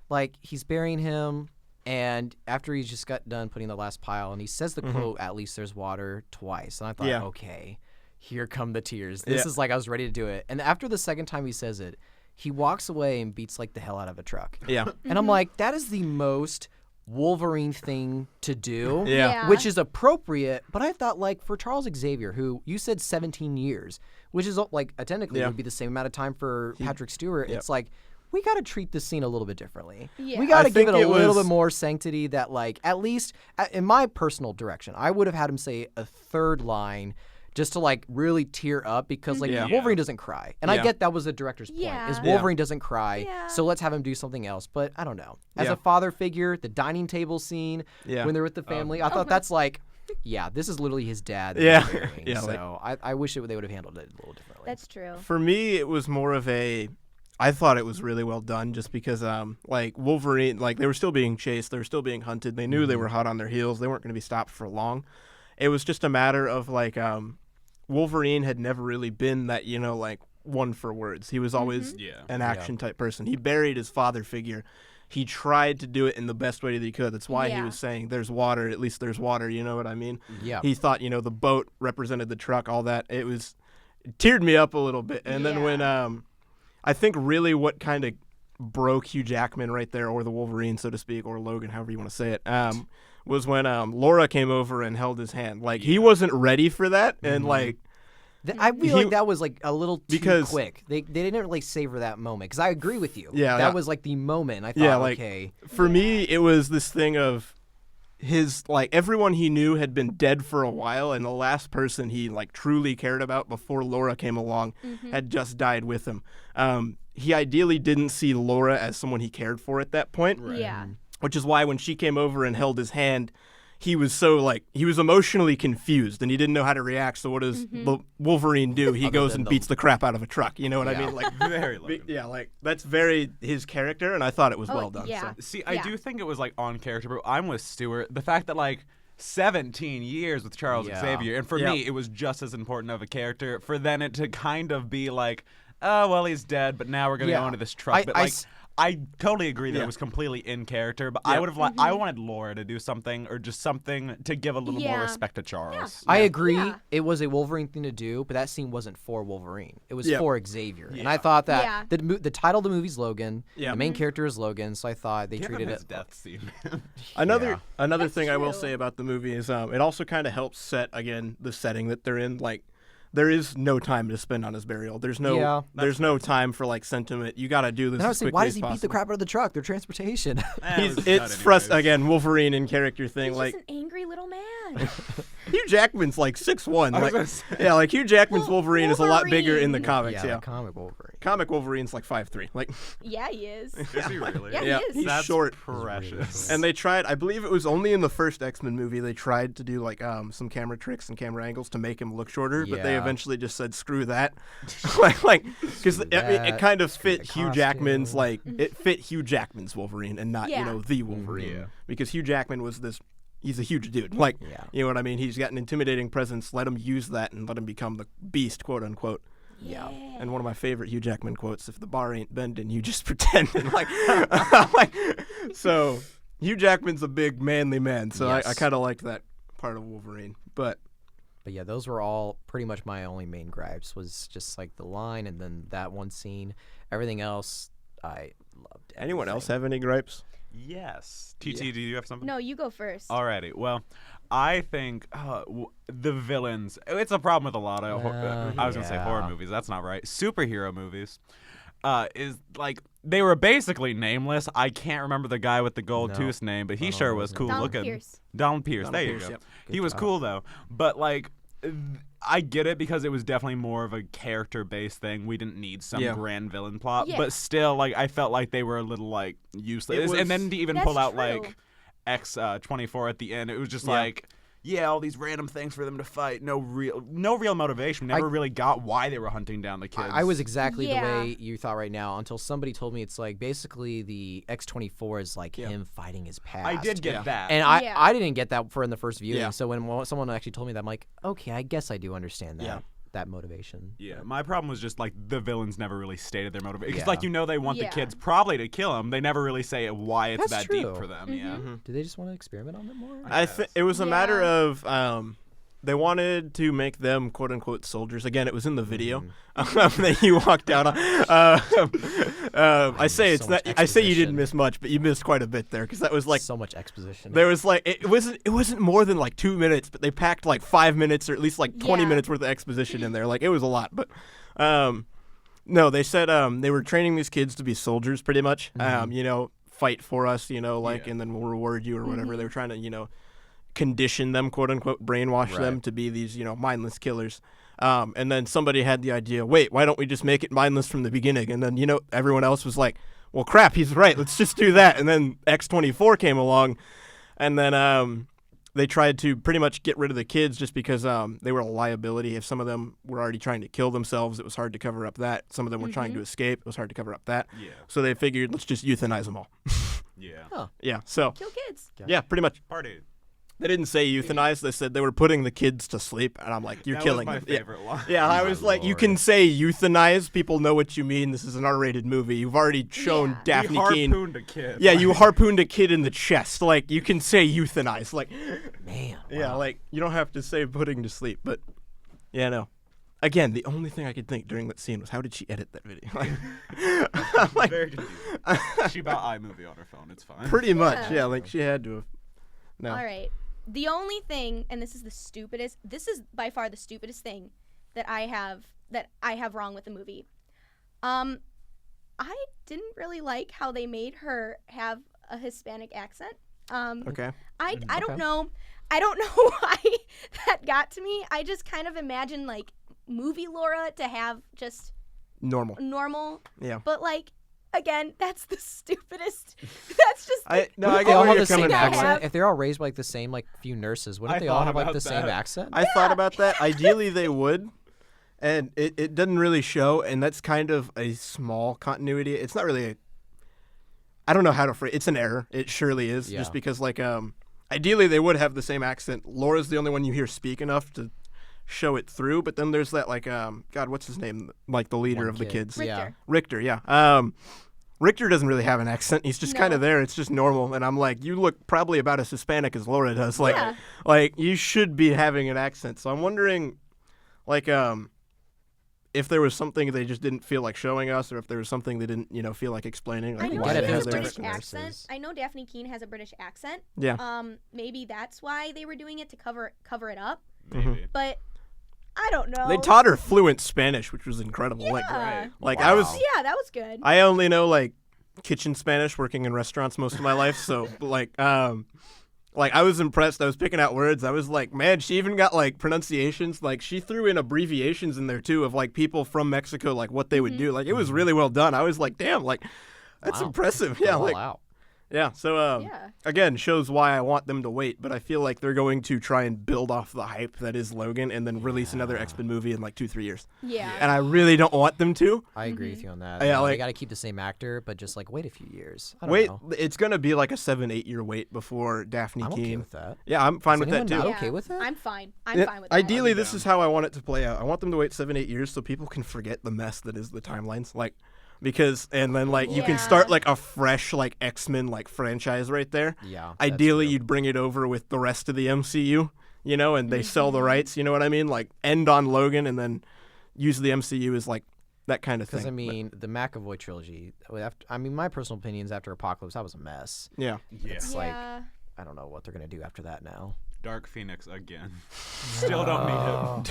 Speaker 3: Like, he's burying him, and after he's just got done putting the last pile, and he says the quote, "At least there's water," twice. And I thought,
Speaker 1: Yeah.
Speaker 3: okay, here come the tears. This
Speaker 1: Yeah.
Speaker 3: is like I was ready to do it. And after the second time he says it, he walks away and beats like the hell out of a truck.
Speaker 1: Yeah.
Speaker 3: And I'm like, that is the most Wolverine thing to do.
Speaker 1: Yeah.
Speaker 3: Which is appropriate, but I thought like for Charles Xavier, who you said 17 years, which is like technically
Speaker 1: Yeah.
Speaker 3: would be the same amount of time for Patrick Stewart. It's like we got to treat this scene a little bit differently.
Speaker 4: Yeah.
Speaker 3: We got
Speaker 1: I
Speaker 3: to give
Speaker 1: think
Speaker 3: it a
Speaker 1: it
Speaker 3: little
Speaker 1: was-
Speaker 3: bit more sanctity. That like at least in my personal direction, I would have had him say a third line. Just to like really tear up because like
Speaker 1: Yeah.
Speaker 3: Wolverine doesn't cry, and I
Speaker 1: Yeah.
Speaker 3: get that was the director's point.
Speaker 4: Yeah.
Speaker 3: Is
Speaker 4: Yeah.
Speaker 3: Wolverine doesn't cry,
Speaker 4: Yeah.
Speaker 3: so let's have him do something else. But I don't know. As
Speaker 1: Yeah.
Speaker 3: a father figure, the dining table scene
Speaker 1: Yeah.
Speaker 3: when they're with the family, I thought that's like, yeah, this is literally his dad. that
Speaker 1: Yeah.
Speaker 3: he's burying.
Speaker 1: Yeah,
Speaker 3: So I wish they would have handled it a little differently.
Speaker 4: That's true.
Speaker 1: For me, it was more of a. I thought it was really well done, just because, like Wolverine, like they were still being chased, they were still being hunted. They knew they were hot on their heels. They weren't going to be stopped for long. It was just a matter of like, Wolverine had never really been that, like one for words. He was always
Speaker 2: Yeah.
Speaker 1: an action type person. He buried his father figure. He tried to do it in the best way that he could. That's why he
Speaker 4: Yeah.
Speaker 1: was saying, "There's water. At least there's water." You know what I mean?
Speaker 3: Yeah.
Speaker 1: He thought, the boat represented the truck. All that. It teared me up a little bit. And then when I think really what kind of broke Hugh Jackman right there, or the Wolverine, so to speak, or Logan, however you want to say it, was when Laura came over and held his hand. Like, he wasn't ready for that, and like.
Speaker 3: I feel like that was like a little too quick. They didn't really savor that moment, because I agree with you.
Speaker 1: Yeah,
Speaker 3: that was like the moment. I thought, okay.
Speaker 1: For me, it was this thing of his, like, everyone he knew had been dead for a while, and the last person he like truly cared about before Laura came along had just died with him. He ideally didn't see Laura as someone he cared for at that point.
Speaker 4: Right. Yeah.
Speaker 1: Which is why when she came over and held his hand, he was so, like, he was emotionally confused, and he didn't know how to react. So what does the Wolverine do? He goes and beats the crap out of a truck. You know what I mean? Like,
Speaker 2: very Logan.
Speaker 1: Yeah, like, that's very his character, and I thought it was well done.
Speaker 4: Yeah.
Speaker 1: So.
Speaker 2: See, I do think it was, like, on character, but I'm with Stuart. The fact that, like, 17 years with Charles Xavier, and for me, it was just as important of a character. For then it to kind of be like, oh, well, he's dead, but now we're going to go into this truck. I totally agree that it was completely in character, but I would have I wanted Laura to do something, or just something to give a little more respect to Charles.
Speaker 3: Yeah. I agree. Yeah. It was a Wolverine thing to do, but that scene wasn't for Wolverine. It was for Xavier. And I thought that the title of the movie's Logan. The main character is Logan, so I thought they treated it.
Speaker 2: Death scene.
Speaker 1: Another thing I will say about the movie is it also kind of helps set, again, the setting that they're in. Like, there is no time to spend on his burial. There's no time for, like, sentiment. You got to do this as quickly
Speaker 3: why
Speaker 1: as
Speaker 3: does he
Speaker 1: possible.
Speaker 3: beat the crap out of the truck? Their transportation.
Speaker 1: It's frustrating. Again, Wolverine in character thing.
Speaker 4: He's
Speaker 1: like
Speaker 4: just an angry little man.
Speaker 1: Hugh Jackman's like 6'1". Like Hugh Jackman's Wolverine is a lot bigger in the comics. Yeah,
Speaker 3: comic Wolverine.
Speaker 1: Comic Wolverine's like 5'3". Like,
Speaker 4: yeah, he is.
Speaker 2: Is he really?
Speaker 4: Yeah, he is.
Speaker 1: He's
Speaker 2: That's
Speaker 1: short.
Speaker 2: Precious.
Speaker 1: And they tried. I believe it was only in the first X-Men movie they tried to do like some camera tricks and camera angles to make him look shorter, but they eventually just said screw that. like because it kind of fit Hugh Jackman's it fit Hugh Jackman's Wolverine and not the Wolverine because Hugh Jackman was this. He's a huge dude. Like, you know what I mean? He's got an intimidating presence. Let him use that and let him become the beast, quote unquote.
Speaker 4: Yeah.
Speaker 1: And one of my favorite Hugh Jackman quotes, if the bar ain't bending, you just pretend. And so Hugh Jackman's a big, manly man. So I kind of liked that part of Wolverine. But
Speaker 3: yeah, those were all pretty much my only main gripes was just like the line and then that one scene. Everything else, I loved.
Speaker 1: Anyone else have any gripes?
Speaker 2: Yes. TT, do you have something?
Speaker 4: No, you go first.
Speaker 2: Alrighty. Well, I think the villains. It's a problem with a lot of. I was gonna say horror movies. That's not right. Superhero movies. Is like they were basically nameless. I can't remember the guy with the gold tooth name, but he sure was cool looking. Donald Pierce. There you go.
Speaker 1: Yep.
Speaker 2: He was cool though. But like. I get it because it was definitely more of a character-based thing. We didn't need some grand villain plot, but still, like I felt like they were a little like useless. And then to even pull out like X-24 at the end, it was just like all these random things for them to fight. No real motivation. We never really got why they were hunting down the kids.
Speaker 3: I was exactly the way you thought right now until somebody told me it's like basically the X-24 is like him fighting his past.
Speaker 2: I did get that.
Speaker 3: And I didn't get that in the first viewing. Yeah. So when someone actually told me that, I'm like, okay, I guess I do understand that. That motivation.
Speaker 2: Yeah, my problem was just like the villains never really stated their motivation. Because like they want the kids probably to kill them. They never really say why it's that deep for them. Yeah.
Speaker 3: Do they just want to experiment on them more?
Speaker 1: I think it was a matter of they wanted to make them quote unquote soldiers. Again, it was in the video that you walked out on. I say you didn't miss much, but you missed quite a bit there because that was like
Speaker 3: so much exposition.
Speaker 1: There was like it wasn't more than like 2 minutes, but they packed like 5 minutes or at least like 20 minutes worth of exposition in there. Like it was a lot, but no, they said they were training these kids to be soldiers pretty much. Fight for us, and then we'll reward you or whatever. They were trying to condition them, quote unquote, brainwash them to be these, mindless killers. And then somebody had the idea, wait, why don't we just make it mindless from the beginning? And then, everyone else was like, well, crap, he's right. Let's just do that. And then X-24 came along, and then they tried to pretty much get rid of the kids just because they were a liability. If some of them were already trying to kill themselves, it was hard to cover up that. Some of them were trying to escape. It was hard to cover up that. Yeah. So they figured, let's just euthanize them all. Yeah. So
Speaker 4: kill kids.
Speaker 1: Yeah, pretty much.
Speaker 2: Party.
Speaker 1: They didn't say euthanize. They said they were putting the kids to sleep, and I'm like, you're killing them.
Speaker 2: That was my favorite line.
Speaker 1: Yeah, I was like, you can say euthanize. People know what you mean. This is an R-rated movie. You've already shown Daphne Keane.
Speaker 2: You harpooned a kid.
Speaker 1: Yeah, you harpooned a kid in the chest. Like, you can say euthanize. Like,
Speaker 3: man.
Speaker 1: Yeah, like, you don't have to say putting to sleep. But, yeah, no. again, the only thing I could think during that scene was, how did she edit that video? Like,
Speaker 2: Very confusing. She bought iMovie on her phone. It's fine.
Speaker 1: pretty much, yeah. Like she had to have. No.
Speaker 4: All right. The only thing, and this is by far the stupidest thing that I have wrong with the movie. I didn't really like how they made her have a Hispanic accent.
Speaker 1: Okay.
Speaker 4: I don't know. I don't know why that got to me. I just kind of imagined like movie Laura to have just normal.
Speaker 1: Yeah.
Speaker 4: But like, again, that's the stupidest. That's just.
Speaker 1: I
Speaker 3: What
Speaker 1: get
Speaker 3: if they all
Speaker 1: where
Speaker 3: have
Speaker 1: you're
Speaker 3: the same
Speaker 1: coming from.
Speaker 3: accent? If they're all raised by like the same like few nurses, wouldn't
Speaker 2: I
Speaker 3: they all
Speaker 2: thought
Speaker 3: have like
Speaker 2: about
Speaker 3: the same
Speaker 2: that.
Speaker 3: accent?
Speaker 1: I thought about that. Ideally, they would, and it doesn't really show, and that's kind of a small continuity. It's not really I don't know how to phrase. It's an error. It surely is,
Speaker 3: Yeah.
Speaker 1: just because like ideally they would have the same accent. Laura's the only one you hear speak enough to show it through, but then there's that like God, what's his name? Like the leader
Speaker 3: One
Speaker 1: of the
Speaker 3: kid.
Speaker 1: kids.
Speaker 4: Richter.
Speaker 1: Richter, yeah. Richter doesn't really have an accent. He's just
Speaker 4: No.
Speaker 1: kind of there. It's just normal. And I'm like, you look probably about as Hispanic as Laura does. Like,
Speaker 4: Yeah.
Speaker 1: like you should be having an accent. So I'm wondering, like, if there was something they just didn't feel like showing us, or if there was something they didn't, feel like explaining.
Speaker 4: I
Speaker 1: Like,
Speaker 4: know
Speaker 3: why
Speaker 4: she
Speaker 3: did
Speaker 4: has
Speaker 3: they
Speaker 4: a
Speaker 3: have
Speaker 4: British
Speaker 3: different
Speaker 4: accent.
Speaker 3: nurses?
Speaker 4: I know Daphne Keane has a British accent.
Speaker 1: Yeah.
Speaker 4: Maybe that's why they were doing it to cover it up.
Speaker 2: Maybe.
Speaker 4: But I don't know.
Speaker 1: They taught her fluent Spanish, which was incredible.
Speaker 4: Yeah.
Speaker 1: Like
Speaker 3: Wow.
Speaker 1: I was,
Speaker 4: Yeah, that was good.
Speaker 1: I only know like kitchen Spanish, working in restaurants most of my life. So like I was impressed. I was picking out words. I was like, man, she even got like pronunciations. Like she threw in abbreviations in there too of like people from Mexico, like what they would do. Like it was really well done. I was like, damn, like that's
Speaker 3: Wow.
Speaker 1: impressive. Yeah,
Speaker 3: All
Speaker 1: like
Speaker 3: out.
Speaker 1: yeah. So
Speaker 4: Yeah.
Speaker 1: again, shows why I want them to wait. But I feel like they're going to try and build off the hype that is Logan, and then release another X-Men movie in like 2-3 years.
Speaker 4: Yeah.
Speaker 1: And I really don't want them to.
Speaker 3: I agree with you on that.
Speaker 1: Yeah,
Speaker 3: they
Speaker 1: like-
Speaker 3: got to keep the same actor, but just like wait a few years. I don't
Speaker 1: Wait,
Speaker 3: know.
Speaker 1: it's gonna be like a 7-8 year wait before Daphne
Speaker 3: I'm
Speaker 1: Keane.
Speaker 3: okay with that.
Speaker 1: Yeah, I'm fine
Speaker 3: Is
Speaker 1: with that
Speaker 3: anyone
Speaker 1: too.
Speaker 3: not okay with that?
Speaker 4: I'm fine. I'm
Speaker 1: Yeah,
Speaker 4: fine with that.
Speaker 1: Ideally, this is how I want it to play out. I want them to wait 7-8 years so people can forget the mess that is the timelines. Like, because and then like you can
Speaker 4: Yeah.
Speaker 1: start like a fresh like X-Men like franchise right there.
Speaker 3: Yeah. that's
Speaker 1: Ideally,
Speaker 3: true.
Speaker 1: you'd bring it over with the rest of the MCU, and they sell the rights. You know what I mean? Like end on Logan and then use the MCU as like that kind of thing.
Speaker 3: Because I mean, the McAvoy trilogy. My personal opinions after Apocalypse, that was a mess.
Speaker 1: Yeah.
Speaker 2: Yeah.
Speaker 3: It's like
Speaker 4: Yeah.
Speaker 3: I don't know what they're gonna do after that now.
Speaker 2: Dark Phoenix again. Still don't need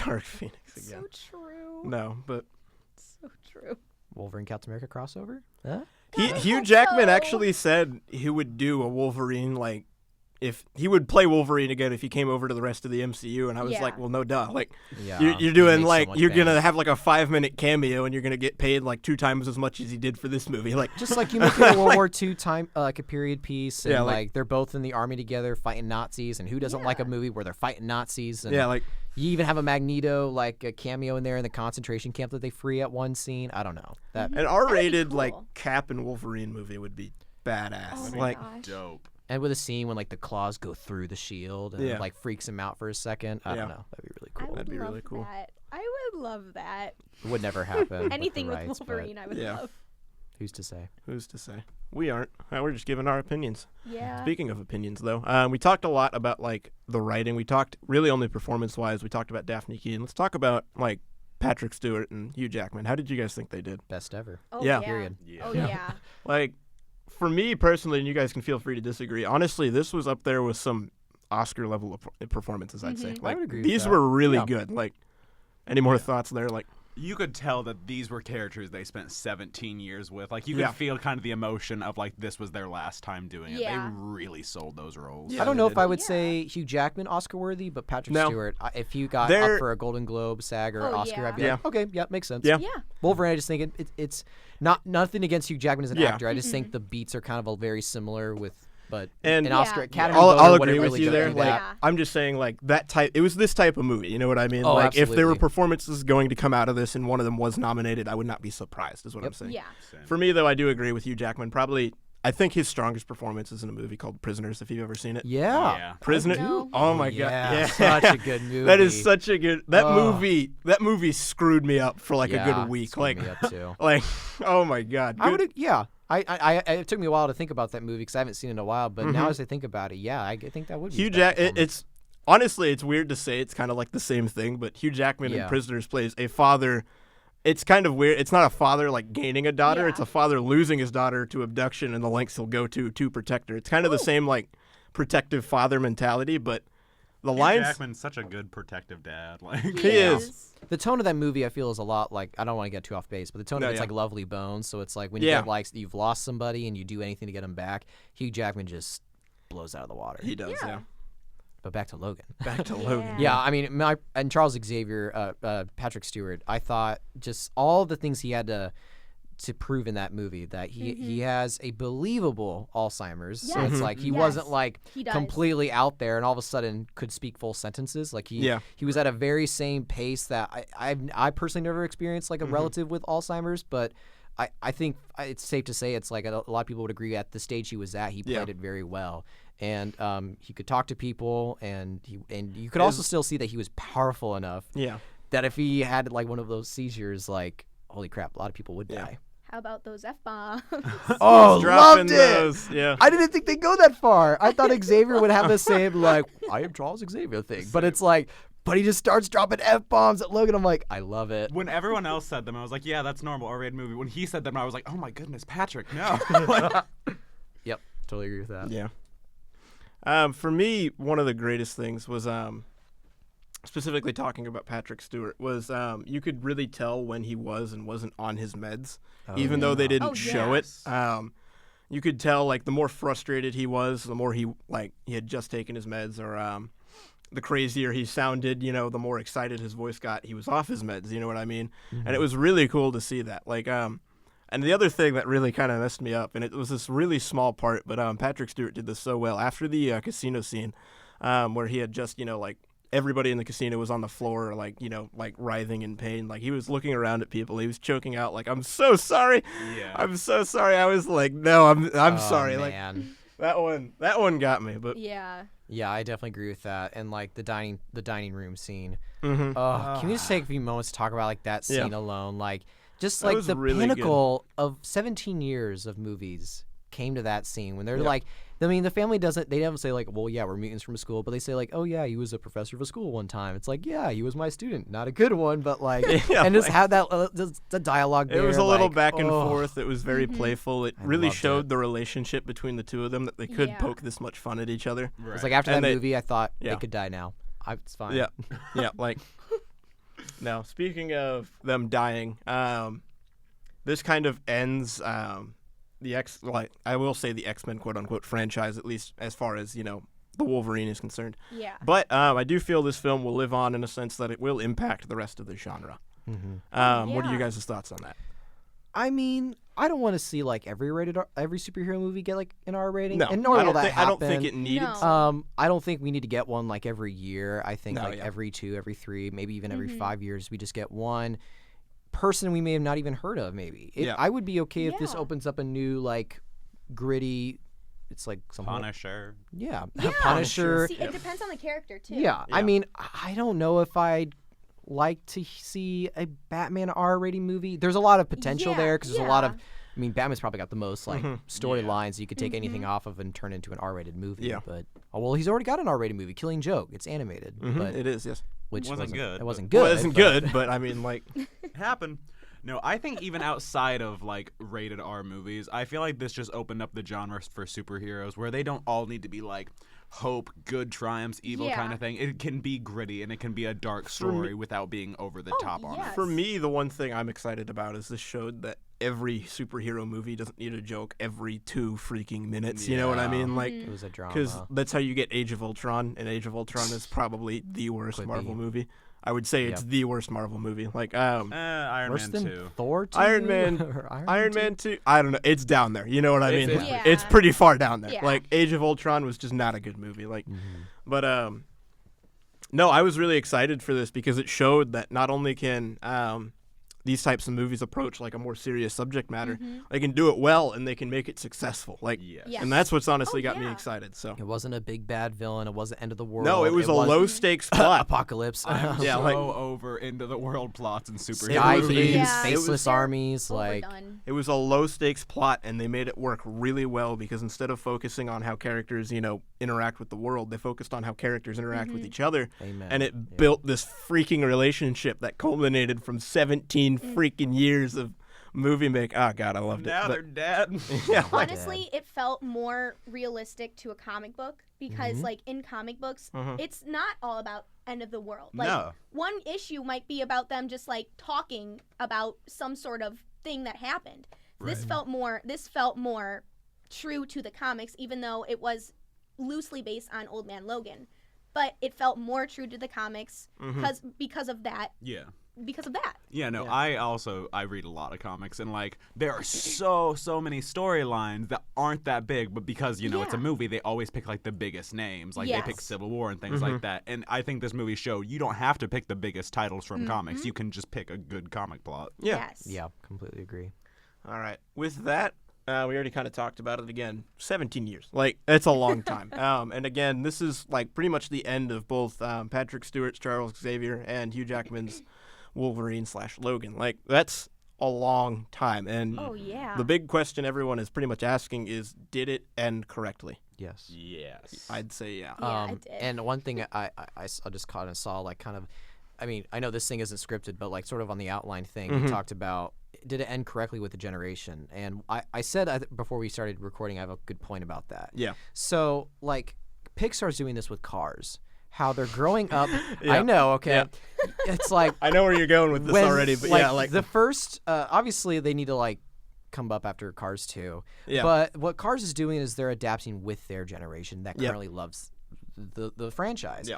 Speaker 2: him.
Speaker 1: Dark Phoenix again.
Speaker 4: So true.
Speaker 1: No, but
Speaker 4: So true.
Speaker 3: Wolverine Captain America crossover? Huh?
Speaker 1: Hugh Jackman actually said he would do a Wolverine, like, if he would play Wolverine again if he came over to the rest of the MCU, and I was
Speaker 4: Yeah.
Speaker 1: like, well, no duh. Like,
Speaker 3: Yeah.
Speaker 1: you're
Speaker 3: he
Speaker 1: doing,
Speaker 3: makes so
Speaker 1: like,
Speaker 3: much
Speaker 1: you're
Speaker 3: bank.
Speaker 1: going to have, like, a 5-minute cameo, and you're going to get paid, like, 2 times as much as he did for this movie. Like,
Speaker 3: Just like you make it a World War II time, like a period piece, and
Speaker 1: Yeah,
Speaker 3: like,
Speaker 1: like-
Speaker 3: they're both in the army together fighting Nazis, and who doesn't like a movie where they're fighting Nazis? And
Speaker 1: yeah, like,
Speaker 3: you even have a Magneto, like a cameo in there in the concentration camp that they free at one scene. I don't know. That
Speaker 1: an R-rated,
Speaker 4: cool.
Speaker 1: like, Cap and Wolverine movie would be badass.
Speaker 4: Oh my
Speaker 1: like,
Speaker 4: gosh.
Speaker 2: Dope.
Speaker 3: and with a scene when like the claws go through the shield and
Speaker 1: Yeah.
Speaker 3: it, like freaks him out for a second. I don't know. That'd be really
Speaker 4: I
Speaker 3: cool.
Speaker 4: would
Speaker 1: That'd be
Speaker 4: love
Speaker 1: really cool.
Speaker 4: that. I would love that.
Speaker 3: It would never happen.
Speaker 4: Anything with
Speaker 3: rights, but
Speaker 4: Wolverine, I would
Speaker 1: Yeah.
Speaker 4: love.
Speaker 3: Who's to say?
Speaker 1: who's to say? We aren't. We're just giving our opinions.
Speaker 4: Yeah.
Speaker 1: Speaking of opinions, though, we talked a lot about, like, the writing. We talked really only performance-wise. We talked about Daphne Keane. Let's talk about, like, Patrick Stewart and Hugh Jackman. How did you guys think they did?
Speaker 3: Best ever.
Speaker 4: Oh,
Speaker 1: Yeah.
Speaker 3: Period.
Speaker 2: Yeah.
Speaker 4: Oh
Speaker 1: Yeah.
Speaker 4: yeah.
Speaker 1: Like, for me personally, and you guys can feel free to disagree, honestly, this was up there with some Oscar-level performances, I'd say.
Speaker 4: Mhm.
Speaker 3: I
Speaker 1: Like,
Speaker 3: would agree with
Speaker 1: these
Speaker 3: that.
Speaker 1: were really
Speaker 3: Yeah.
Speaker 1: good. Like, any more thoughts there? Like,
Speaker 2: You could tell that these were characters they spent 17 years with. Like, you could
Speaker 1: Yeah.
Speaker 2: feel kind of the emotion of, like, this was their last time doing it.
Speaker 4: Yeah.
Speaker 2: They really sold those roles.
Speaker 1: Yeah,
Speaker 3: I don't
Speaker 1: they
Speaker 3: know
Speaker 1: did.
Speaker 3: if I would
Speaker 4: Yeah.
Speaker 3: say Hugh Jackman Oscar worthy, but Patrick
Speaker 1: No.
Speaker 3: Stewart, if you got
Speaker 1: They're-
Speaker 3: up for a Golden Globe, SAG, or
Speaker 4: Oh,
Speaker 3: Oscar, I'd be
Speaker 1: yeah.
Speaker 3: like, okay, yeah, makes sense.
Speaker 1: Yeah.
Speaker 4: Yeah.
Speaker 3: Wolverine, I just think it's not nothing against Hugh Jackman as an
Speaker 1: Yeah.
Speaker 3: actor. I just think the beats are kind of all very similar but
Speaker 1: And-
Speaker 3: an Oscar
Speaker 4: Yeah.
Speaker 3: Academy
Speaker 1: I'll
Speaker 3: voter wouldn't
Speaker 1: agree with
Speaker 3: really
Speaker 1: you
Speaker 3: go
Speaker 1: there.
Speaker 3: do
Speaker 1: Like,
Speaker 3: that.
Speaker 4: Yeah.
Speaker 1: I'm just saying, like, that type. It was this type of movie. You know what I mean?
Speaker 3: Oh,
Speaker 1: like, if there were
Speaker 3: absolutely.
Speaker 1: performances going to come out of this and one of them was nominated, I would not be surprised. Is what I'm
Speaker 3: Yep.
Speaker 1: saying.
Speaker 4: Yeah.
Speaker 2: Same.
Speaker 1: For me, though, I do agree with Hugh Jackman. Probably, I think his strongest performance is in a movie called Prisoners. If you've ever seen it.
Speaker 3: Yeah.
Speaker 2: Yeah.
Speaker 1: Prisoner.
Speaker 4: No.
Speaker 1: Oh my
Speaker 3: Yeah,
Speaker 1: god. Yeah.
Speaker 3: such a good movie.
Speaker 1: That is such a good. That
Speaker 3: Oh.
Speaker 1: movie screwed me up for like a
Speaker 3: Yeah,
Speaker 1: good week.
Speaker 3: screwed
Speaker 1: Like,
Speaker 3: me up too.
Speaker 1: like, oh my god.
Speaker 3: I
Speaker 1: Good-
Speaker 3: would, yeah. It took me a while to think about that movie because I haven't seen it in a while. But now, as I think about it, yeah, I think that would be.
Speaker 1: Hugh
Speaker 3: his best
Speaker 1: Jack.
Speaker 3: performance.
Speaker 1: It's. honestly, it's weird to say it's kind of like the same thing, but Hugh Jackman in Prisoners plays a father. It's kind of weird. It's not a father like gaining a daughter.
Speaker 4: Yeah.
Speaker 1: It's a father losing his daughter to abduction and the lengths he'll go to protect her. It's kind of the same like protective father mentality, but the lines.
Speaker 2: Jackman's such a good protective dad. Like
Speaker 1: He is.
Speaker 3: The tone of that movie, I feel, is a lot like, I don't want to get too off base, but the tone of it's like Lovely Bones. So it's like when you get like you've lost somebody and you do anything to get them back, Hugh Jackman just blows out of the water.
Speaker 1: He does, yeah.
Speaker 3: But back to Logan.
Speaker 1: Back to Logan.
Speaker 3: Yeah, I mean, and Charles Xavier, Patrick Stewart, I thought just all the things he had to prove in that movie, that he has a believable Alzheimer's.
Speaker 4: Yes.
Speaker 3: So it's like he wasn't like
Speaker 4: He does.
Speaker 3: completely out there and all of a sudden could speak full sentences. Like he was at a very same pace that I personally never experienced like a relative with Alzheimer's, but I think it's safe to say it's like a lot of people would agree at the stage he was at, he played it very well. And he could talk to people, and you could also still see that he was powerful enough that if he had like one of those seizures, like, holy crap, a lot of people would die.
Speaker 4: How about those F-bombs?
Speaker 3: Oh, loved it.
Speaker 1: Those. Yeah.
Speaker 3: I didn't think they'd go that far. I thought Xavier would have the same, like, I am Charles Xavier thing. But it's like, but he just starts dropping F-bombs at Logan. I'm like, I love it.
Speaker 2: when everyone else said them, I was like, yeah, that's normal R-rated movie. When he said them, I was like, oh my goodness, Patrick, no.
Speaker 3: Yep, totally agree with that.
Speaker 1: Yeah. For me, one of the greatest things was specifically talking about Patrick Stewart was you could really tell when he was and wasn't on his meds, even though they didn't show it. You could tell like the more frustrated he was, the more he had just taken his meds, or the crazier he sounded, the more excited his voice got. He was off his meds, you know what I mean? Mm-hmm. And it was really cool to see that. Like, and the other thing that really kind of messed me up, and it was this really small part, but Patrick Stewart did this so well after the casino scene, where he had just, like, everybody in the casino was on the floor, like, like writhing in pain. Like, he was looking around at people. He was choking out, like, I'm so sorry. Yeah. I'm so sorry. I was like, no, I'm sorry.
Speaker 3: Man.
Speaker 1: Like, that one got me. But
Speaker 4: Yeah,
Speaker 3: I definitely agree with that. And like the dining room scene.
Speaker 1: Mm-hmm.
Speaker 3: Can we just take a few moments to talk about like that scene alone? Like, just
Speaker 1: that
Speaker 3: like
Speaker 1: was
Speaker 3: the
Speaker 1: really
Speaker 3: pinnacle of 17 years of movies came to that scene when they're like, I mean, the family they don't say like, well, yeah, we're mutants from school, but they say like, oh yeah, he was a professor of a school one time. It's like, yeah, he was my student, not a good one, but like, and just have that the dialogue there.
Speaker 1: It was a little
Speaker 3: like,
Speaker 1: back and forth. It was very playful. It really showed
Speaker 3: it.
Speaker 1: the relationship between the two of them, that they could poke this much fun at each other.
Speaker 2: Right.
Speaker 3: It's like after that movie, I thought they could die now. It's fine.
Speaker 1: Yeah, like. Now, speaking of them dying, this kind of ends I will say the X-Men quote unquote franchise, at least as far as the Wolverine is concerned.
Speaker 4: Yeah.
Speaker 1: But I do feel this film will live on in a sense that it will impact the rest of the genre.
Speaker 3: Mm-hmm.
Speaker 1: What are you guys' thoughts on that?
Speaker 3: I mean, I don't want to see like every superhero movie get like an R rating.
Speaker 1: No,
Speaker 3: and nor will that
Speaker 1: I don't think
Speaker 3: happen.
Speaker 1: it needed.
Speaker 4: No.
Speaker 3: I don't think we need to get one like every year. I think
Speaker 1: No,
Speaker 3: every 2, every 3, maybe even every 5 years, we just get one person we may have not even heard of. Maybe I would be okay if this opens up a new like gritty. It's like some
Speaker 2: Punisher.
Speaker 3: Punisher.
Speaker 4: See, it depends on the character too.
Speaker 3: Yeah, I mean, I don't know if I'd like to see a Batman R-rating movie. There's a lot of potential there because there's a lot of. I mean, Batman's probably got the most like storylines you could take anything off of and turn into an R-rated movie.
Speaker 1: Yeah.
Speaker 3: But he's already got an R-rated movie, Killing Joke. It's animated, but
Speaker 1: It is, yes.
Speaker 3: which
Speaker 2: Wasn't good,
Speaker 3: It wasn't
Speaker 2: but-
Speaker 3: good.
Speaker 1: Well, it isn't good, but I mean, like,
Speaker 2: It happened. No, I think even outside of like rated R movies, I feel like this just opened up the genre for superheroes where they don't all need to be like hope, good triumphs, evil kind of thing. It can be gritty and it can be a dark story without being over the top on it.
Speaker 1: for me, the one thing I'm excited about is this showed that every superhero movie doesn't need a joke every 2 freaking minutes. You know what I mean? Like,
Speaker 3: It was a drama.
Speaker 1: because that's how you get Age of Ultron, and Age of Ultron is probably the worst Marvel movie. I would say it's the worst Marvel movie. Like,
Speaker 2: Iron
Speaker 3: Worse
Speaker 2: Man
Speaker 3: than
Speaker 2: 2.
Speaker 3: Thor 2?
Speaker 1: Iron Man,
Speaker 3: Or
Speaker 1: Iron Man 2. I don't know. It's down there. You know what I mean?
Speaker 2: It's-
Speaker 1: Like, it's pretty far down there.
Speaker 4: Yeah.
Speaker 1: Like, Age of Ultron was just not a good movie. Like, but no, I was really excited for this because it showed that not only can these types of movies approach like a more serious subject matter, they can do it well and they can make it successful. Like,
Speaker 4: Yes.
Speaker 1: and that's what's honestly got me excited. So
Speaker 3: It wasn't a big bad villain. It wasn't end of the world.
Speaker 1: no, it was a low stakes plot.
Speaker 3: Apocalypse.
Speaker 2: I'm
Speaker 1: Yeah,
Speaker 2: so
Speaker 1: like-
Speaker 2: over into the world plots and super
Speaker 3: Sky
Speaker 1: was-
Speaker 3: beams,
Speaker 4: Yeah.
Speaker 3: faceless
Speaker 4: They're
Speaker 3: armies. Like,
Speaker 4: overdone.
Speaker 1: It was a low stakes plot, and they made it work really well because instead of focusing on how characters, interact with the world, they focused on how characters interact with each other.
Speaker 3: Amen.
Speaker 1: And it built this freaking relationship that culminated from 17 freaking years of movie make. Oh God, I loved it.
Speaker 2: Now
Speaker 1: But-
Speaker 2: they're dead.
Speaker 1: yeah, like-
Speaker 4: Honestly, it felt more realistic to a comic book because, like, in comic books, it's not all about end of the world. Like,
Speaker 2: No.
Speaker 4: one issue might be about them just like talking about some sort of thing that happened. This felt more true to the comics, even though it was loosely based on Old Man Logan. But it felt more true to the comics because of that.
Speaker 2: Yeah.
Speaker 4: Because of that.
Speaker 2: Yeah, no, I read a lot of comics, and like there are so many storylines that aren't that big, but because it's a movie, they always pick like the biggest names, like they pick
Speaker 4: Yes.
Speaker 2: Civil War and things like that. And I think this movie showed you don't have to pick the biggest titles from comics; you can just pick a good comic plot.
Speaker 1: Yeah.
Speaker 4: Yes.
Speaker 3: yeah, completely agree.
Speaker 1: All right. With that, we already kind of talked about it again. 17 years. Like, it's a long time. And again, this is like pretty much the end of both Patrick Stewart's Charles Xavier and Hugh Jackman's Wolverine/Logan. Like, that's a long time. And
Speaker 4: Oh yeah.
Speaker 1: the big question everyone is pretty much asking is, did it end correctly?
Speaker 3: Yes.
Speaker 2: Yes.
Speaker 1: I'd say yeah.
Speaker 4: Yeah, it did.
Speaker 3: And one thing I just caught and saw, like, kind of, I mean, I know this thing isn't scripted, but like sort of on the outline thing, we talked about, did it end correctly with the generation? And I said before we started recording, I have a good point about that.
Speaker 1: Yeah.
Speaker 3: So, like, Pixar's doing this with Cars. How they're growing up.
Speaker 1: Yeah.
Speaker 3: I know, okay.
Speaker 1: Yeah.
Speaker 3: It's like,
Speaker 1: I know where you're going with this
Speaker 3: when,
Speaker 1: already, but
Speaker 3: the first, obviously they need to like come up after Cars 2.
Speaker 1: Yeah.
Speaker 3: But what Cars is doing is they're adapting with their generation that
Speaker 1: Yep.
Speaker 3: currently loves the franchise.
Speaker 1: Yeah.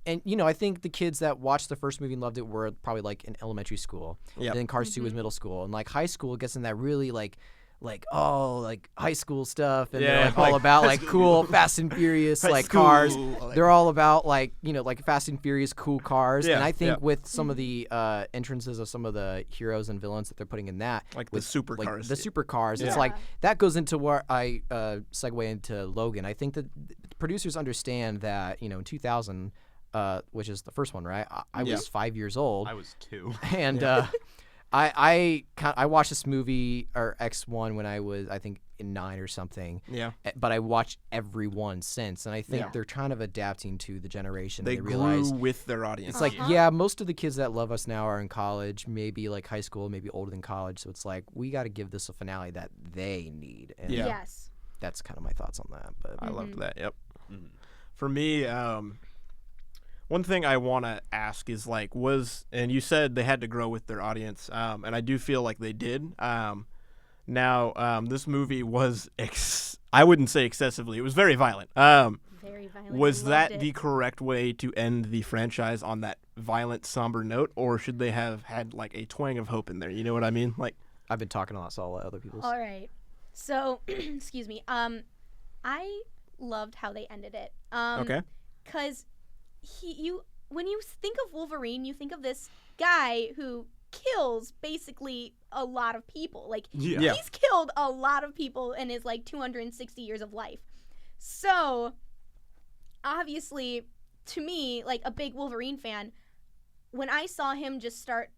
Speaker 3: And I think the kids that watched the first movie and loved it were probably like in elementary school.
Speaker 1: Yep.
Speaker 3: And then Cars 2 was middle school, and like high school gets in that really like high school stuff, and they're
Speaker 1: Yeah,
Speaker 3: like all
Speaker 1: like
Speaker 3: about
Speaker 1: high
Speaker 3: like
Speaker 1: school.
Speaker 3: cool Fast and Furious
Speaker 1: High
Speaker 3: like
Speaker 1: school,
Speaker 3: cars.
Speaker 1: like-
Speaker 3: They're all about like like Fast and Furious cool cars.
Speaker 1: Yeah,
Speaker 3: And I think
Speaker 1: yeah.
Speaker 3: with some of the entrances of some of the heroes and villains that they're putting in that,
Speaker 1: Like the
Speaker 3: with,
Speaker 1: supercars.
Speaker 3: the supercars, it's
Speaker 4: Yeah.
Speaker 3: like that goes into where I segue into Logan. I think that producers understand that in 2000, which is the first one, right? I
Speaker 1: Yeah.
Speaker 3: was 5 years old,
Speaker 2: I was 2.
Speaker 3: and I watched this movie or X1 when I was, I think, in 9 or something.
Speaker 1: Yeah.
Speaker 3: But I watched every one since, and I think
Speaker 1: Yeah.
Speaker 3: they're kind of adapting to the generation.
Speaker 1: They
Speaker 3: and they realize
Speaker 1: grew with their audience.
Speaker 3: it's like, yeah, most of the kids that love us now are in college, maybe like high school, maybe older than college. So it's like we got to give this a finale that they need. And
Speaker 1: Yeah.
Speaker 4: Yes.
Speaker 3: that's kind of my thoughts on that. But
Speaker 1: I loved that. Yep. For me, one thing I want to ask is like, and you said they had to grow with their audience, and I do feel like they did. Now, this movie was, I wouldn't say excessively, it was very violent.
Speaker 4: Very violent.
Speaker 1: Was
Speaker 4: I
Speaker 1: that
Speaker 4: loved
Speaker 1: the
Speaker 4: it.
Speaker 1: correct way to end the franchise on that violent, somber note, or should they have had like a twang of hope in there? You know what I mean? Like,
Speaker 3: I've been talking a lot, so I'll let other people.
Speaker 4: All right. So, excuse me. I loved how they ended it.
Speaker 1: okay.
Speaker 4: Because when you think of Wolverine, you think of this guy who kills basically a lot of people. Like,
Speaker 1: Yeah.
Speaker 4: he's killed a lot of people in his like 260 years of life. So, obviously, to me, like a big Wolverine fan, when I saw him just start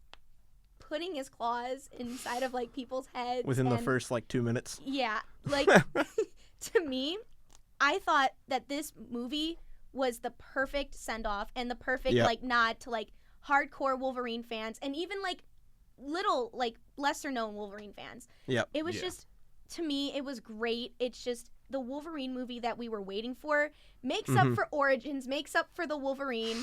Speaker 4: putting his claws inside of like people's heads
Speaker 1: Within the
Speaker 4: and-
Speaker 1: first like 2 minutes.
Speaker 4: yeah, like to me, I thought that this movie was the perfect send off and the perfect
Speaker 1: Yep.
Speaker 4: like nod to like hardcore Wolverine fans and even like little like lesser known Wolverine fans.
Speaker 1: Yep.
Speaker 4: It was
Speaker 2: Yeah.
Speaker 4: just, to me, it was great. It's just the Wolverine movie that we were waiting for, makes up for Origins, makes up for the Wolverine.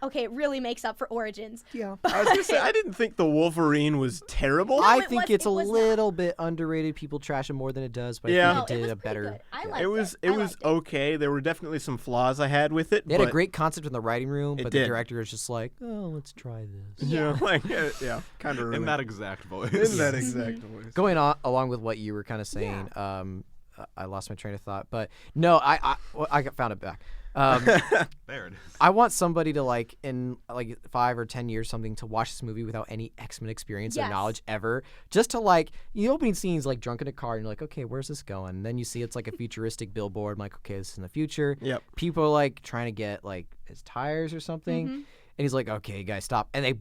Speaker 4: Okay, it really makes up for Origins.
Speaker 3: Yeah.
Speaker 1: I was gonna say, I didn't think the Wolverine was terrible.
Speaker 3: I
Speaker 4: it
Speaker 3: think
Speaker 4: was-
Speaker 3: it's a
Speaker 4: it was not.
Speaker 3: little bit underrated. People trash it more than it does, but
Speaker 1: Yeah.
Speaker 3: I
Speaker 4: No,
Speaker 3: think it did
Speaker 4: was
Speaker 3: a
Speaker 4: pretty
Speaker 3: better.
Speaker 4: good. I
Speaker 3: yeah.
Speaker 4: liked
Speaker 1: It was
Speaker 4: I liked it.
Speaker 1: okay. There were definitely some flaws I had with it.
Speaker 3: They had a
Speaker 1: but,
Speaker 3: great concept in the writing room,
Speaker 1: It
Speaker 3: but
Speaker 1: did.
Speaker 3: the director is just like, "Oh, let's try this."
Speaker 1: Yeah, like kind of
Speaker 2: In that exact voice.
Speaker 1: in that exact voice.
Speaker 3: Going on along with what you were kind of saying, I lost my train of thought, but no, I found it back.
Speaker 2: There it is.
Speaker 3: I want somebody to like in like 5 or 10 years something to watch this movie without any X-Men experience or knowledge ever, just to like the opening scene's like drunk in a car and you're like, okay, where's this going? And then you see it's like a futuristic billboard. I'm like, okay, this is in the future.
Speaker 1: Yep.
Speaker 3: People are like trying to get like his tires or something, and he's like, okay, guys, stop, and they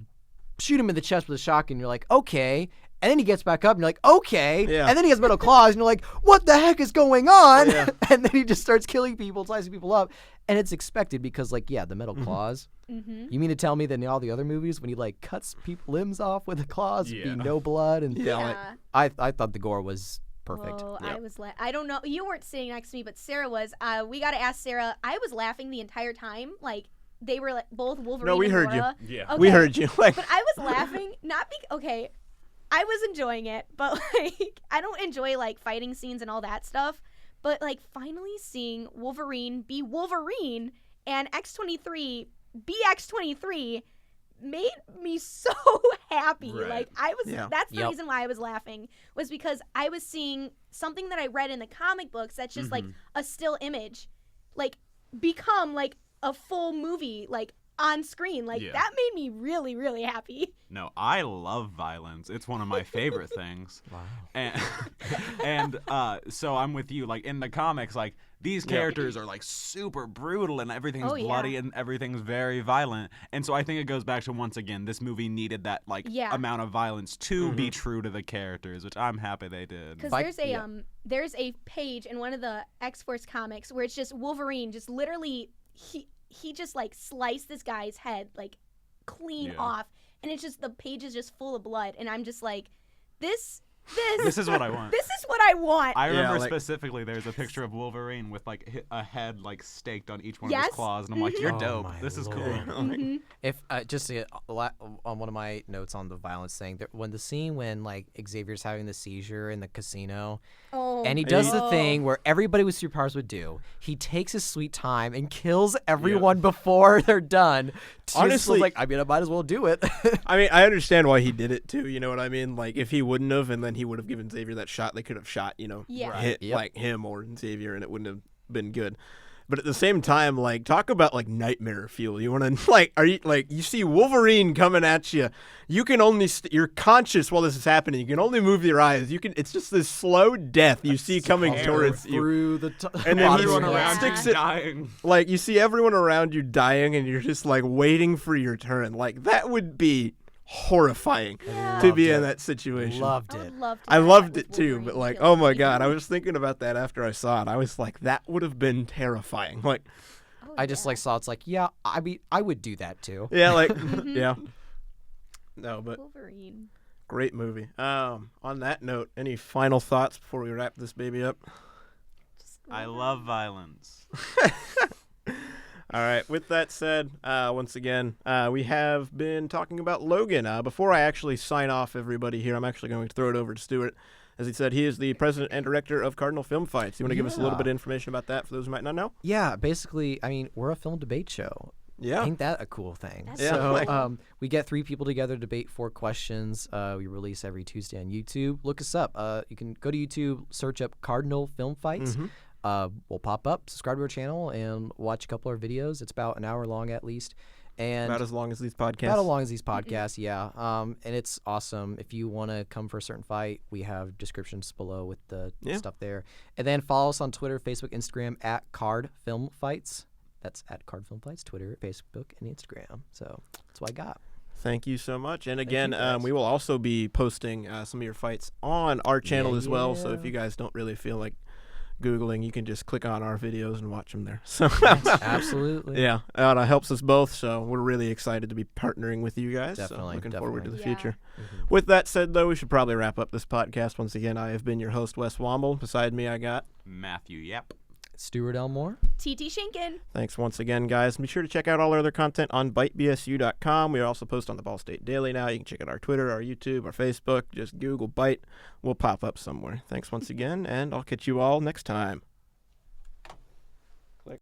Speaker 3: shoot him in the chest with a shotgun. And you're like, okay. And then he gets back up and you're like, okay. Yeah. And then he has metal claws and you're like, what the heck is going on? Yeah. And then he just starts killing people, slicing people up. And it's expected because, like, yeah, the metal claws. You mean to tell me that in all the other movies when he, like, cuts limbs off with the claws, be no blood? And like, I thought the gore was perfect.
Speaker 4: Oh, yep. I don't know. You weren't sitting next to me, but Sarah was. We got to ask Sarah. I was laughing the entire time. Like, they were like, both Wolverine
Speaker 1: No, we
Speaker 4: and
Speaker 1: heard
Speaker 4: Laura.
Speaker 1: you. Yeah.
Speaker 4: Okay.
Speaker 1: We heard you. Like,
Speaker 4: but I was laughing, not because, okay, I was enjoying it, but like I don't enjoy like fighting scenes and all that stuff, but like finally seeing Wolverine be Wolverine and X-23 be X-23 made me so happy.
Speaker 2: Right.
Speaker 4: Like that's the reason why I was laughing, was because I was seeing something that I read in the comic books that's just like a still image like become like a full movie like on screen. Like that made me really, really happy.
Speaker 2: No, I love violence. It's one of my favorite things. Wow. And so I'm with you. Like in the comics, like these characters are like super brutal and everything's bloody and everything's very violent. And so I think it goes back to, once again, this movie needed that like amount of violence to be true to the characters, which I'm happy they did.
Speaker 4: Because there's a page in one of the X-Force comics where it's just Wolverine just literally he just like sliced this guy's head like clean off, and it's just the page is just full of blood, and I'm just like, this is what I want. This is what I want.
Speaker 2: I remember specifically there's a picture of Wolverine with like a head like staked on each one of his claws, and I'm like, you're dope. This is cool.
Speaker 3: If just on one of my notes on the violence thing, when the scene when like Xavier's having the seizure in the casino, and he does the thing where everybody with superpowers would do, he takes his sweet time and kills everyone before they're done. Honestly, like, I mean, I might as well do it.
Speaker 1: I mean, I understand why he did it too. You know what I mean? Like, if he wouldn't have, and then he would have given Xavier that shot, they could have shot, like him or Xavier, and it wouldn't have been good. But at the same time, like, talk about like nightmare fuel. You want to like, are you like, you see Wolverine coming at you? You can only you're conscious while this is happening. You can only move your eyes. You can. It's just this slow death you see coming towards you
Speaker 3: through the
Speaker 1: and then
Speaker 2: everyone around
Speaker 1: sticks
Speaker 2: you
Speaker 1: it
Speaker 2: dying.
Speaker 1: Like, you see everyone around you dying, and you're just like waiting for your turn. Like, that would be horrifying to be in that situation.
Speaker 3: Loved it.
Speaker 1: I loved it too, but like, oh my god, I was thinking about that after I saw it. I was like, that would have been terrifying. Like,
Speaker 3: I just like saw it's like, yeah, I mean, I would do that too.
Speaker 1: Yeah, like, yeah. No, but
Speaker 4: Wolverine.
Speaker 1: Great movie. On that note, any final thoughts before we wrap this baby up?
Speaker 2: I love violence.
Speaker 1: All right. With that said, once again, we have been talking about Logan. Before I actually sign off everybody here, I'm actually going to throw it over to Stuart. As he said, he is the president and director of Cardinal Film Fights. You want to give us a little bit of information about that for those who might not know?
Speaker 3: Yeah. Basically, I mean, we're a film debate show.
Speaker 1: Yeah.
Speaker 3: Ain't that a cool thing?
Speaker 4: That's
Speaker 3: So we get 3 people together to debate 4 questions. We release every Tuesday on YouTube. Look us up. You can go to YouTube, search up Cardinal Film Fights. We'll pop up, subscribe to our channel, and watch a couple of our videos. It's about an hour long at least. And
Speaker 1: about as long as these podcasts.
Speaker 3: About as long as these podcasts, yeah. And it's awesome. If you want to come for a certain fight, we have descriptions below with the stuff there. And then follow us on Twitter, Facebook, Instagram at Card Film Fights. That's at Card Film Fights, Twitter, Facebook, and Instagram. So that's what I got.
Speaker 1: Thank you so much. And again, we will also be posting some of your fights on our channel as well. So if you guys don't really feel like Googling, you can just click on our videos and watch them there. So
Speaker 3: absolutely.
Speaker 1: Yeah, it helps us both. So we're really excited to be partnering with you guys.
Speaker 3: Definitely.
Speaker 1: So looking forward to the future. With that said, though, we should probably wrap up this podcast. Once again, I have been your host, Wes Womble. Beside me, I got
Speaker 2: Matthew Yapp.
Speaker 3: Stuart Elmore.
Speaker 4: TT Shinkan.
Speaker 1: Thanks once again, guys. Be sure to check out all our other content on bytebsu.com. We also post on the Ball State Daily now. You can check out our Twitter, our YouTube, our Facebook. Just Google Byte. We'll pop up somewhere. Thanks once again, and I'll catch you all next time.